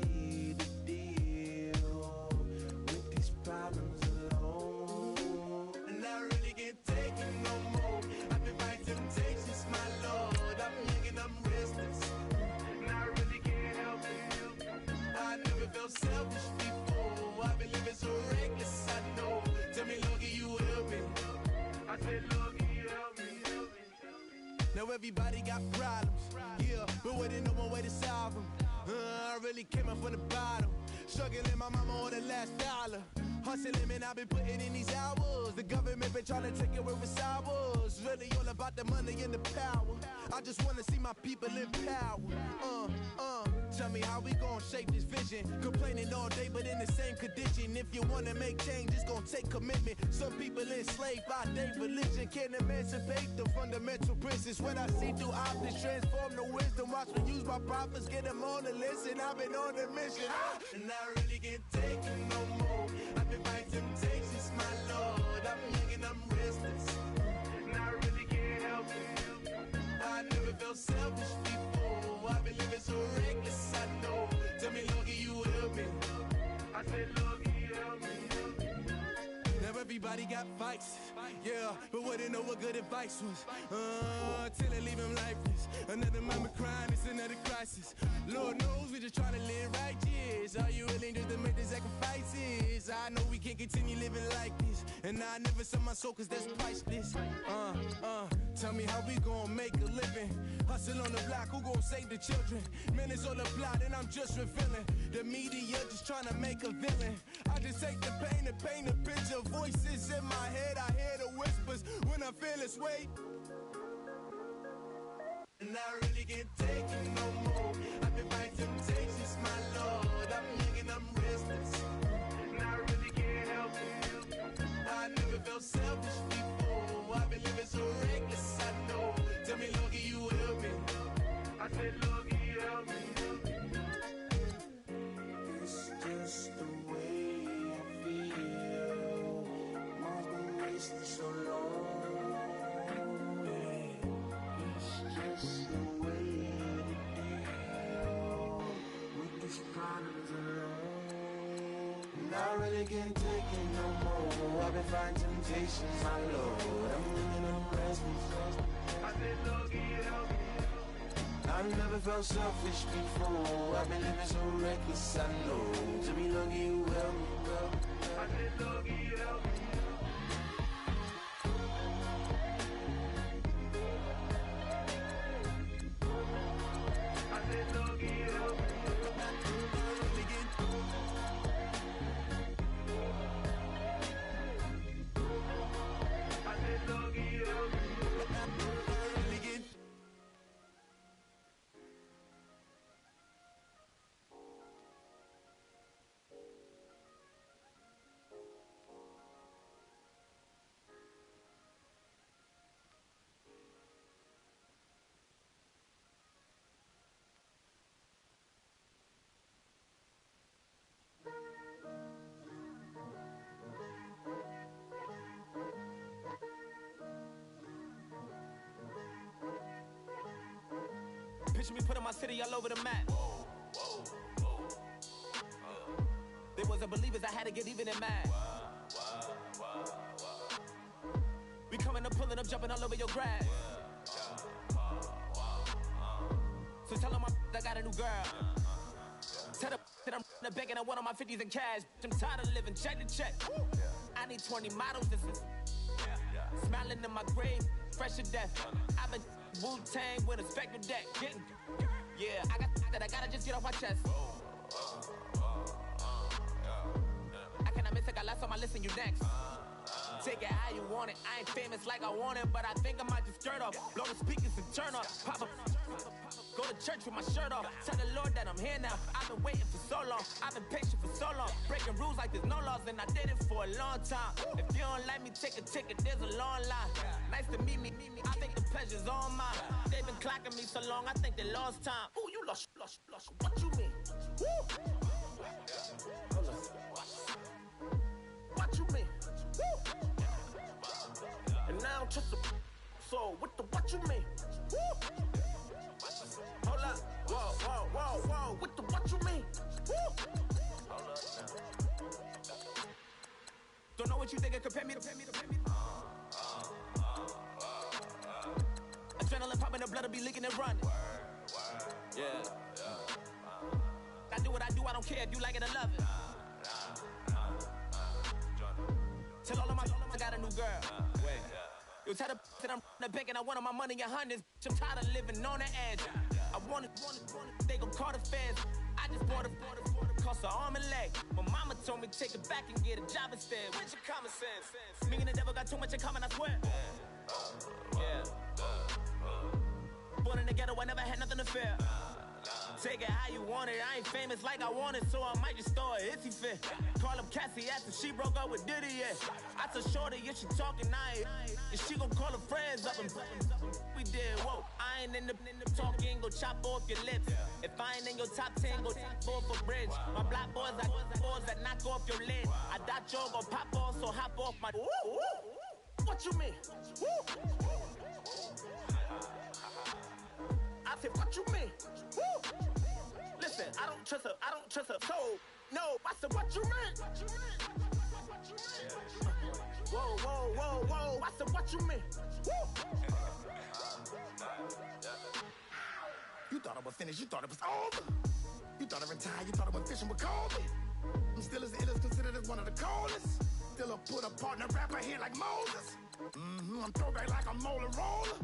Problems alone, and I really can't take it no more. I've been fighting temptations, my Lord. I'm young and I'm restless, and I really can't help it. I never felt selfish before. I've been living so reckless, I know. Tell me, Lord, can you help me? I said, Lord, can you help me? Now everybody got problems, yeah, but waiting no one way to solve them. I really came up from the bottom, struggling my mama on the last dollar. Hustling, man, I've been putting in these hours. The government been trying to take away what's ours. Really all about the money and the power. I just want to see my people in power. Tell me how we gon' shape this vision. Complaining all day, but in the same condition. If you want to make change, it's gon' take commitment. Some people enslaved by their religion. Can't emancipate the fundamental principles. When I see through optics, transform the wisdom. Watch me use my prophets, get them on the list. And I've been on a mission. And I really can't take it no more. I've been fighting temptations, my Lord. I'm young and I'm restless, and I really can't help it. I never felt selfish before. I've been living so reckless, I know. Tell me, Lord, can you help me? I said, Lord, can you help me? Now everybody got fights, yeah, but wouldn't know what good advice was. Till they leave him lifeless. Another mama crying, it's another crisis. Lord knows we just trying to live righteous. Are you willing just to make the sacrifices? I know we can't continue living like this, and I never sell my soul cause that's priceless. Tell me how we gon' make a living. Hustle on the block, who gon' save the children? Minutes on the plot and I'm just revealing. The media just trying to make a villain. I just take the pain and paint a picture. Voices in my head, I hear the whispers when I feel this weight. And I really can't take it no more. I've been fighting temptations, my Lord. I'm young and I'm restless, and I really can't help it. I never felt selfish before. I've been living so reckless, I know. Tell me, Lord, can you help me? I said, Lord, can you help me? It's just the way I feel. Mine's been racing so long. Just the way to deal with these problems alone. And I really can't take it no more. I've been fighting temptations, my Lord. I'm living on restless. I said, Lord, can you help me? I never felt selfish before. I've been living so reckless, I know. To be lucky you helped me, well. I said lucky you helped me. Picture me putting my city all over the map. They wasn't believers, I had to get even and mad. We coming up, pulling up, jumping all over your grass. So tell them I got a new girl. Tell them that I'm in the bank and I want all my 50s in cash. I'm tired of living check to check. I need 20 models. This is smiling in my grave, fresh to death. I've been Wu-Tang with a spectral deck. Yeah, I got that. I gotta just get off my chest. I cannot miss it. Got last on my list and you next. Take it how you want it. I ain't famous like I want it, but I think I might just skirt off. Blow the speakers and turn off. Pop up. Go to church with my shirt off. Tell the Lord that I'm here now. I've been waiting for so long. I've been patient for so long. Breaking rules like there's no laws, and I did it for a long time. If you don't like me, take a ticket. There's a long line. Nice to meet me. I think the pleasure's all mine. They've been clocking me so long, I think they lost time. Ooh, you lost. What you mean? Woo! What you mean? Woo! And now I'm just a so what you mean? Woo! Hold up, whoa, what you mean? Woo! Hold up now. Don't know what you think, compare me to. Adrenaline popping, the blood will be leaking and running. Yeah. I do what I do, I don't care if you like it or love it. Tell all of my I got a new girl. Wait. You tell the that I'm in the bank and I want all my money in hundreds. I'm tired of living on the edge. I want it, they gon' call the feds. I just bought a cost an arm and leg. My mama told me take it back and get a job instead. Where's your common sense? Me and the devil got too much in common, I swear. Yeah. Born in the ghetto, I never had nothing to fear. Take it how you want it. I ain't famous like I want it, so I might just throw a hissy fit. Call up Cassie after she broke up with Diddy, yeah. I told Shorty if she talking, and she gon' call her friends up and we did, whoa. I ain't in the talking, go chop off your lips. If I ain't in your top 10, go top 4 for bridge. My black boys, I boys that knock off your lid. I doubt y'all gon' pop off, so hop off my. What you mean? I said, what you mean? Woo! Listen, I don't trust her. So, no, I said, what you mean? Whoa. I said, what you mean? Woo! You thought I was finished, you thought it was over. You thought I retired, you thought I went fishing with Kobe. I'm still as ill as considered as one of the coldest. Still a put a partner rapper here like Moses. I'm throwback like a molar roller.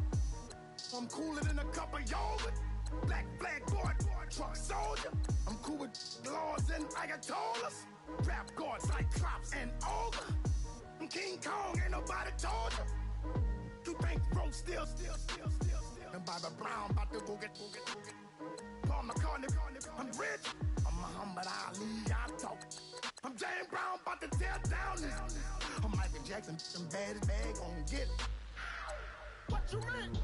I'm cooler than a cup of yogurt. Black flag board, truck soldier. I'm cool with laws and ayatollahs. Rap gods like Klops and Ogre. I'm King Kong, ain't nobody told you. You think Rose still. And Bobby Brown about to go get. Paul McCartney, I'm rich. I'm Muhammad Ali, I talk. I'm James Brown, about to tear down this. I'm Michael Jackson, some bad as bad, gon' get. What you mean?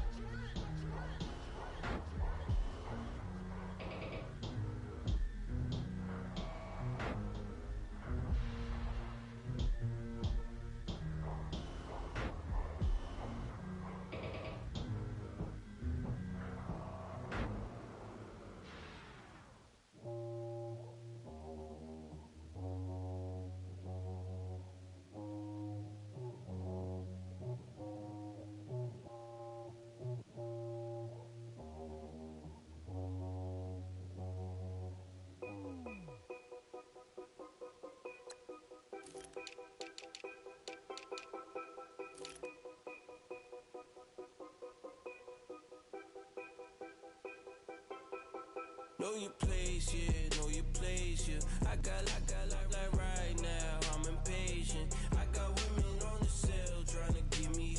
Know your place, yeah, know your place, yeah. I got like right now, I'm impatient. I got women on the cell trying to give me.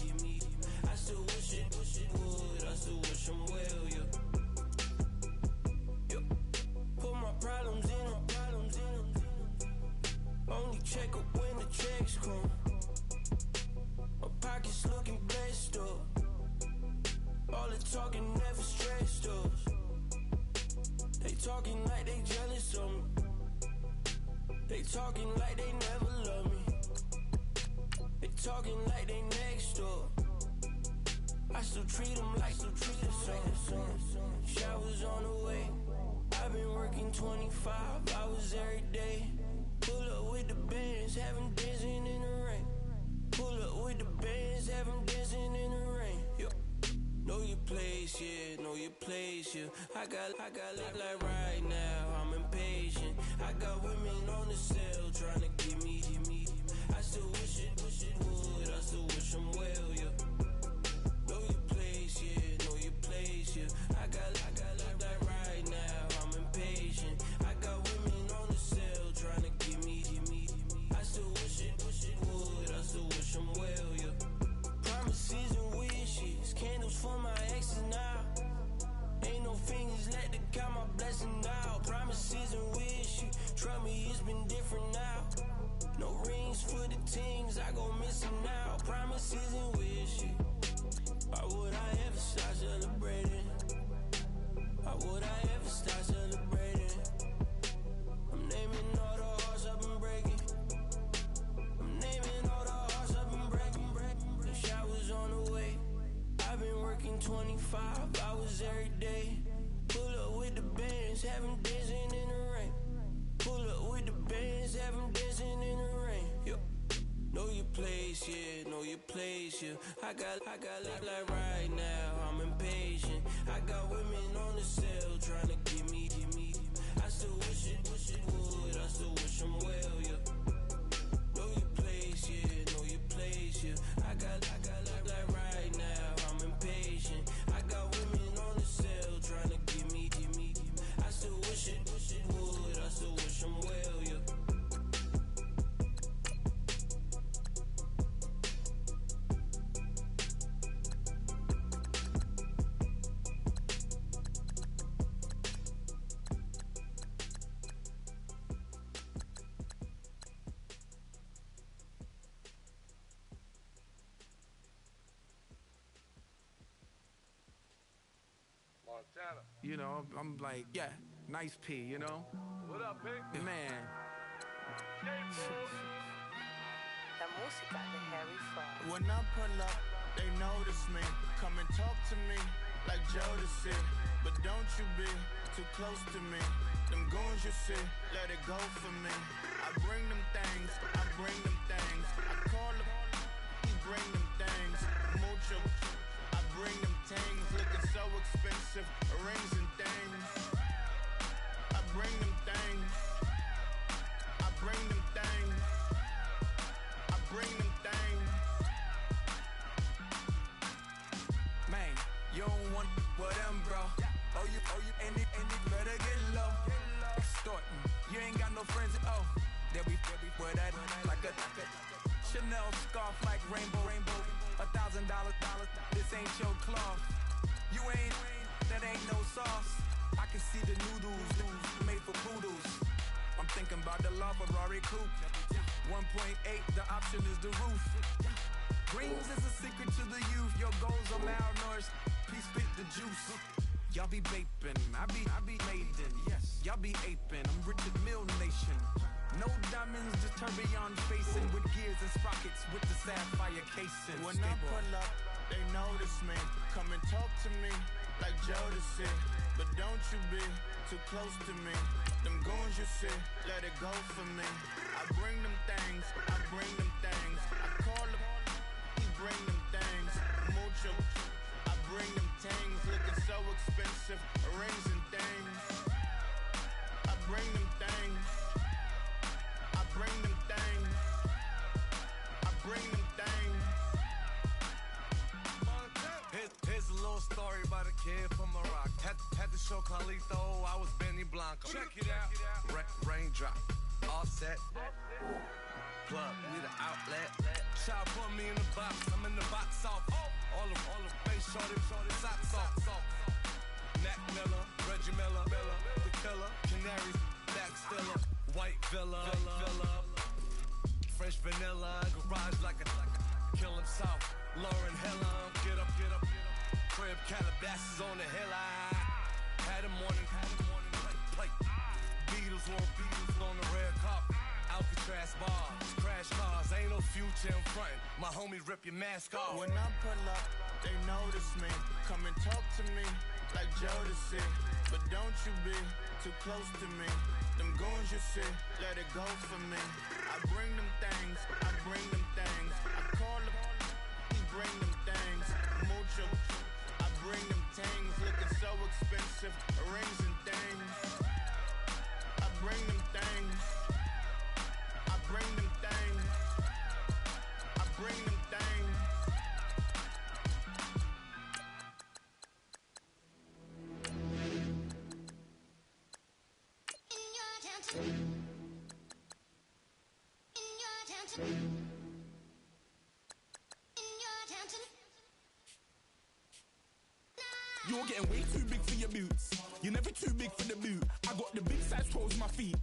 I still wish it would, I still wish I'm well, yeah. Put my problems in. Only check up when the checks come. My pockets looking blessed up. All the talking never stressed us. They talking like they jealous of me. They talking like they never love me. They talking like they next door. I still treat them like some. Showers on the way. I've been working 25 hours every day. Pull up with the bands, have them dancing in the rain. Pull up with the bands, have them dancing in the rain. Yo. Know your place, yeah, know your place, yeah. I got like right now, I'm impatient. I got women on the cell trying to give me. I still wish it would, I still wish I'm well, yeah. Know your place, yeah, know your place, yeah. I got like right now, I'm impatient. I got women on the cell trying to give me. I still wish it would, I still wish I'm well, yeah. Promises and wishes, candles for my exes now. Ain't no fingers let to count my blessing now. Promises and wishes, trust me, it's been different now. No rings for the teams, I gon' miss them now. Promises and wishes, why would I ever start celebrating? Why would I ever start celebrating? I'm naming all the hearts I've been breaking. I'm naming all the hearts I've been breaking. The showers on the way. I've been working 25 hours every day. Pull up with the bands, have them dancing in the rain. Pull up with the bands, have them dancing in the rain. Yo. Know your place, yeah, know your place, yeah. I got like right now, I'm impatient. I got women on the cell trying to give me. I still wish it would, I still wish I'm well, yeah. Know your place, yeah, know your place, yeah. I got like right now, I'm impatient. I got women on the cell trying to give me. I still wish it would, I still wish I'm well, yeah. Montana. You know, I'm like, yeah, nice P, you know? What up, Big? Man. La música de Harry Fraud. When I pull up, they notice me. Come and talk to me like Jodeci. But don't you be too close to me. Them goons you see, let it go for me. I bring them things, I bring them things. I call them, he bring them things. Mucho, I bring them things. Looking so expensive, rings and things. I bring them things. I bring them things. I bring them things. Man, you don't want with them, bro. Oh, you, and you better get low. Extorting, you ain't got no friends, oh. They'll be with that like a Chanel scarf like rainbow. $1,000, this ain't your cloth. You ain't, that ain't no sauce. I can see the noodles made for poodles. I'm thinking about the La Ferrari coupe. 1.8, the option is the roof. Dreams is a secret to the youth. Your goals are malnourished. Please spit the juice. Y'all be vaping, I be maiden. Yes, y'all be aping. I'm Richard Mill Nation. No diamonds, just tourbillon facing with gears and sprockets with the sapphire casing. When I pull up, they notice me. Come and talk to me like Jodeci. But don't you be too close to me. Them goons you see, let it go for me. I bring them things, I bring them things. I call them, he bring them things. Mucho, I bring them things. Looking so expensive, rings and things. I bring them things. I bring them things. I bring them things. Here's a little story about a kid from Iraq. Had to show Carlito I was Benny Benny Blanco. Check it out. Raindrop. Offset. Plug. We the outlet. Shot put me in the box. I'm in the box off. All the face shorty, socks off. Mac Miller, Reggie Miller, the killer, Canaries, Black Stiller, White Villa, French vanilla, garage like a kill himself. Lauren Hiller, get up. Crib Calabasas on the hill. I had a morning plate. Beatles on the red carpet. Alcatraz bars, crash cars, ain't no future in front. My homies rip your mask off. When I pull up, they notice me. Come and talk to me like Jodeci. But don't you be too close to me. Them goons you see, let it go for me. I bring them things, I call them, he bring them things. Mucho, I bring them things. Looking so expensive, rings and things. I bring them things. Bring them things. I bring them things. In your town. In your town. In your town. You're getting way too big for your boots. You're never too big for the boot. I got the big size toes on my feet.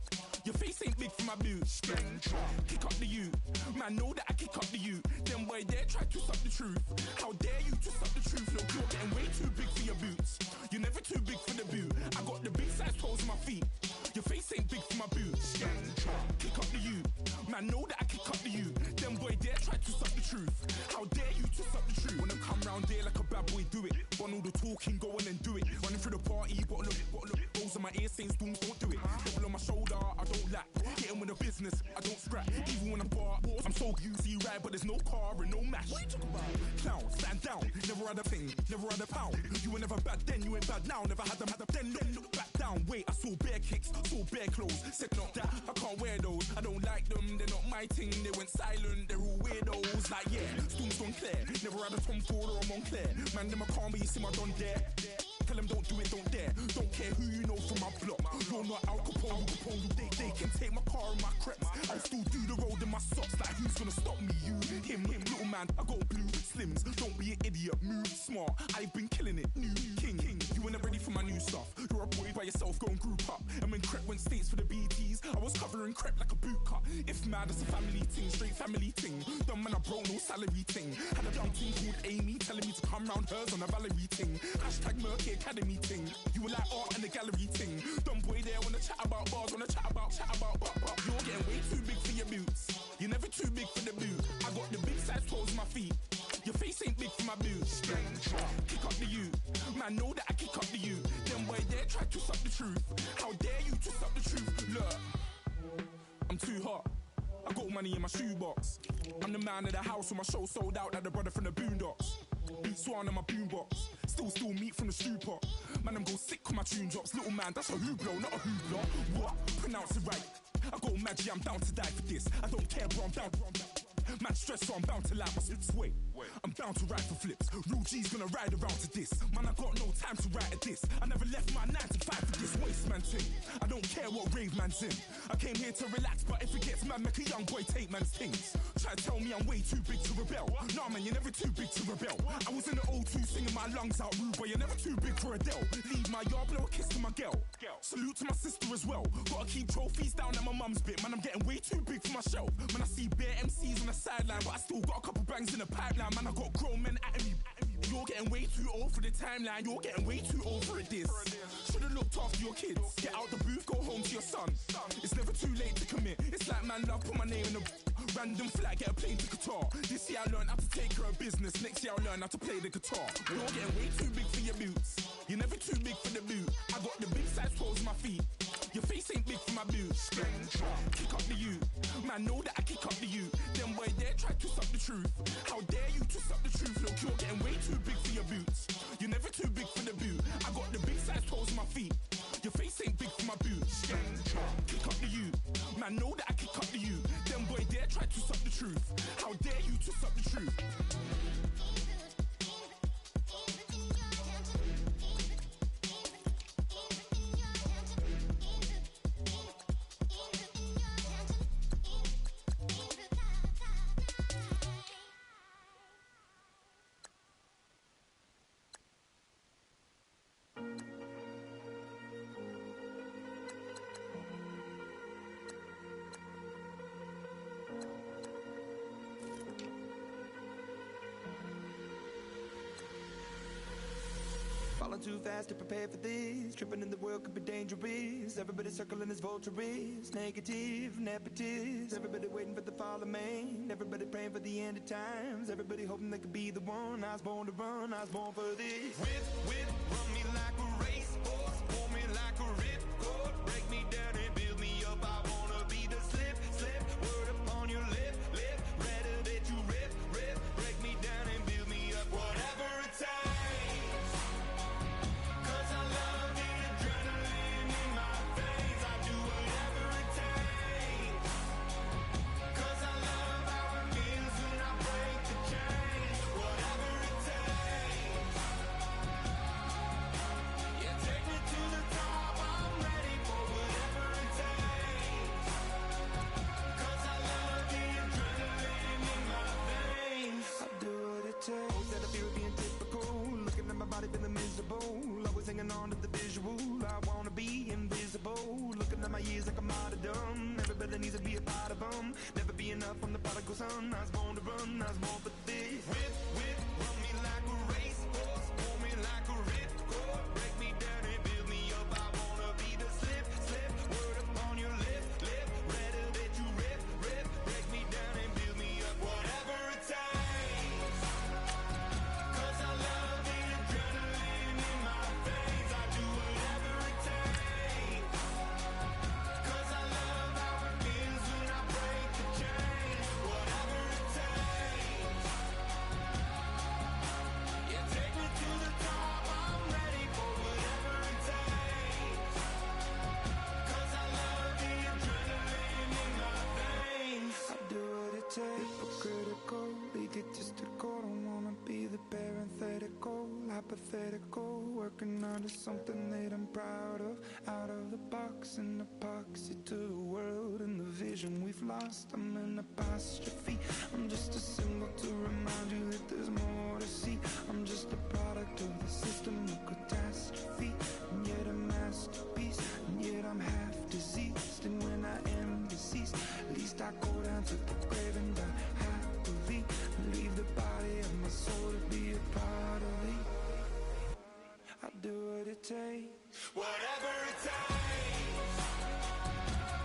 Your face ain't big for my boots. Kick up the you. Man, know that I kick up the you. Them boy there try to suck the truth. How dare you to suck the truth? Look, you're getting way too big for your boots. You're never too big for the boot. I got the big size toes on my feet. Your face ain't big for my boots. Kick up the you. Man, know that I kick up the you. Them boy there try to suck the truth. How dare you to suck the truth? When I come round there like a bad boy, do it. Want all the talking, go on and do it. Running through the party, bottle of rolls on my ear saying storms, don't do it. Double on my shoulder, I don't lack. Getting with the business, I don't scrap. Even when I'm bar, I'm so easy ride, but there's no car and no match. What you talking about? Clown, stand down, never had a thing, never had a pound. You were never bad then, you ain't bad now. Never had them, then look back down. Wait, I saw bare kicks, saw bare clothes. Said not that, I can't wear those. I don't like them, they're not my thing. They went silent, they're all weirdos. Like yeah, storms gone clear. Never had a Tom Ford or a Montclair. Man, them I can't, but you see my done there. Tell them don't do it, don't dare. Don't care who you know from my block. You're not Al Capone, they can take my car and my creps. I'll still do the road in my socks. Like who's gonna stop me? You, him, little man. I got blue slims. Don't be an idiot, move smart. I've been killing it, new king. You weren't ready for my new stuff. You're a boy by yourself, go and group up. And when Crep went states for the BTs, I was covering Crep like a boot cut. If mad, it's a family thing, straight family thing. Dumb man, I broke no salary thing. Had a young thing called Amy telling me to come round hers on a Valerie thing. Hashtag Murky Academy thing. You were like art and the gallery thing. Dumb boy there wanna chat about bars, wanna chat about. You're getting way too big for your boots. You're never too big for the boot. I got the big size toes on my feet. Your face ain't big for my boots. Kick up the you. Man, know that I kick up the you. Them boy there try to suck the truth. How dare you to suck the truth? Look, I'm too hot. I got money in my shoebox. I'm the man of the house when my show sold out like the brother from the Boondocks. Beat Swan on my boombox. Still meat from the stew pot. Man, I'm go sick when my tune drops. Little man, that's a hooplo, not a hoopla. What? Pronounce it right. I go Maggie, I'm down to die for this. I don't care, bro, I'm down. Man stressed, so I'm bound to like my slips. Wait, I'm bound to ride for flips. Real G's gonna ride around to this. Man, I got no time to write at this. I never left my 9 to 5 for this waste man thing. I don't care what rave man's in. I came here to relax, but if it gets mad, make a young boy take man's things. Try to tell me I'm way too big to rebel. Nah, man, you're never too big to rebel. I was in the O2 singing my lungs out rude, but you're never too big for Adele. Leave my yard, blow a kiss to my girl. Salute to my sister as well. Gotta keep trophies down at my mum's bit. Man, I'm getting way too big for my shelf. Man, I see bare MCs on the sideline, but I still got a couple bangs in the pipeline. Man, I got grown men at me. You're getting way too old for the timeline. You're getting way too old for it this. Should've looked after your kids. Get out the booth, go home to your son. It's never too late to commit. It's like man love, put my name in a random flag, get a plane to Qatar. This year I learned how to take care of business. Next year I'll learn how to play the guitar. You're getting way too big for your boots. You're never too big for the boot. I got the big size toes on my feet. Your face ain't big for my boots. Kick up the you. Man, know that I kick up the you. Them boy there try to suck the truth. How dare you to suck the truth? Look, you're getting way too big for your boots. You're never too big for the boot. I got the big size toes on my feet. Your face ain't big for my boots. Kick up the you. Man, know that I kick up the you. Them boy there try to suck the truth. How dare you to suck the truth? Falling too fast to prepare for this. Tripping in the world could be dangerous. Everybody circling as vultures. Negative, nepotist. Everybody waiting for the fall of man. Everybody praying for the end of times. Everybody hoping they could be the one. I was born to run, I was born for this. Whip, run me like a racehorse. Pull me like a ripcord. Break me down and build me up. I wanna be the slip. Word upon your lip. Rather that you rip. Break me down and build me up. Whatever it takes. 'Cause I love the adrenaline in my veins. I do whatever it takes. 'Cause I love how it feels when I break the chains. Whatever it takes. Yeah, take me to the top. I'm ready for whatever it takes. 'Cause I love the adrenaline in my veins. I do what it takes. Always had a fear of being typical. Looking at my body feeling miserable. Always hanging on to the visual. I wanna be invisible. Looking at my years like a martyrdom. Everybody needs to be a part of them. Never be enough from the prodigal son. I was born to run, I was born for this. Whip, run me like a racehorse. Pull me like a ripcord. Break me down and build me up. I wanna be the slip. Word upon your lip. Rather that you rip. Break me down and build me up. Whatever it takes. 'Cause I love the adrenaline in my veins. I do whatever it takes. 'Cause I love how it feels when I break the chains. Whatever it takes. Yeah, take me to the top. I'm ready for whatever it takes. 'Cause I love the adrenaline in my veins. I do what it takes. Hypocritical, egotistical. Don't wanna be the parenthetical, hypothetical. Working under something that I'm proud of. Out of the box, an epoxy to the world and the vision we've lost. I'm an apostrophe. I'm just a symbol to remind you that there's more to see. I'm just a product of the system of catastrophe. And yet a masterpiece. And yet I'm half diseased. And when I am deceased, at least I go down to the grave and die happily. Leave the body of my soul to be a part of me. I do what it takes. Whatever it takes.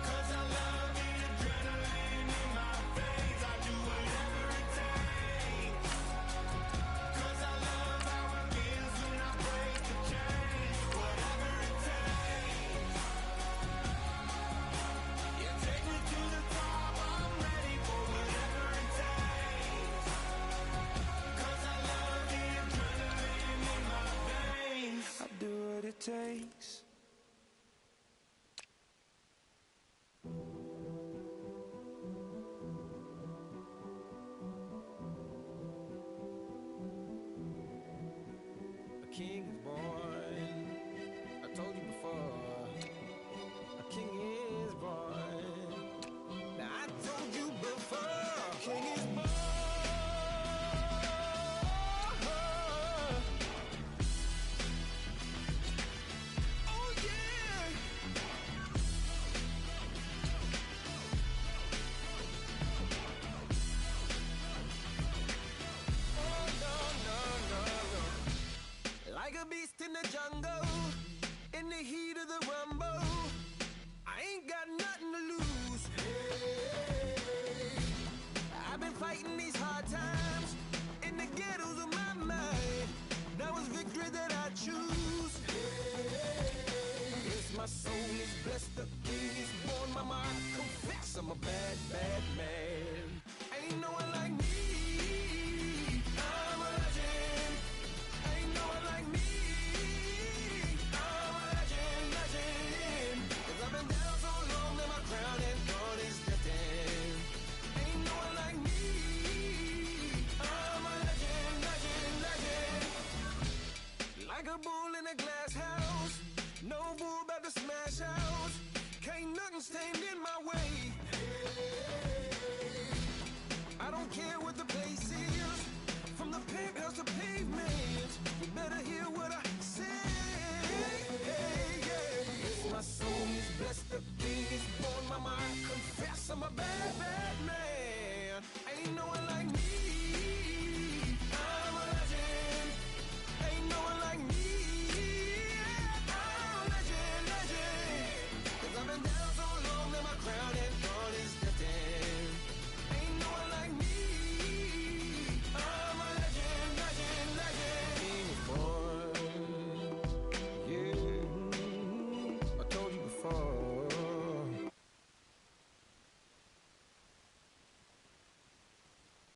'Cause I love the adrenaline in my veins. I do whatever it takes. 'Cause I love how it feels when I break the chains. Whatever it takes. Yeah, take me to the top. I'm ready for whatever it takes. 'Cause I love the adrenaline in my veins. I do what it takes. A king is born. I told you before. A king is born. Now I told you before. A king is born. Oh yeah. Oh no. Like a beast in the jungle, in the heat of the rumble, I ain't got nothing to lose. I've been fighting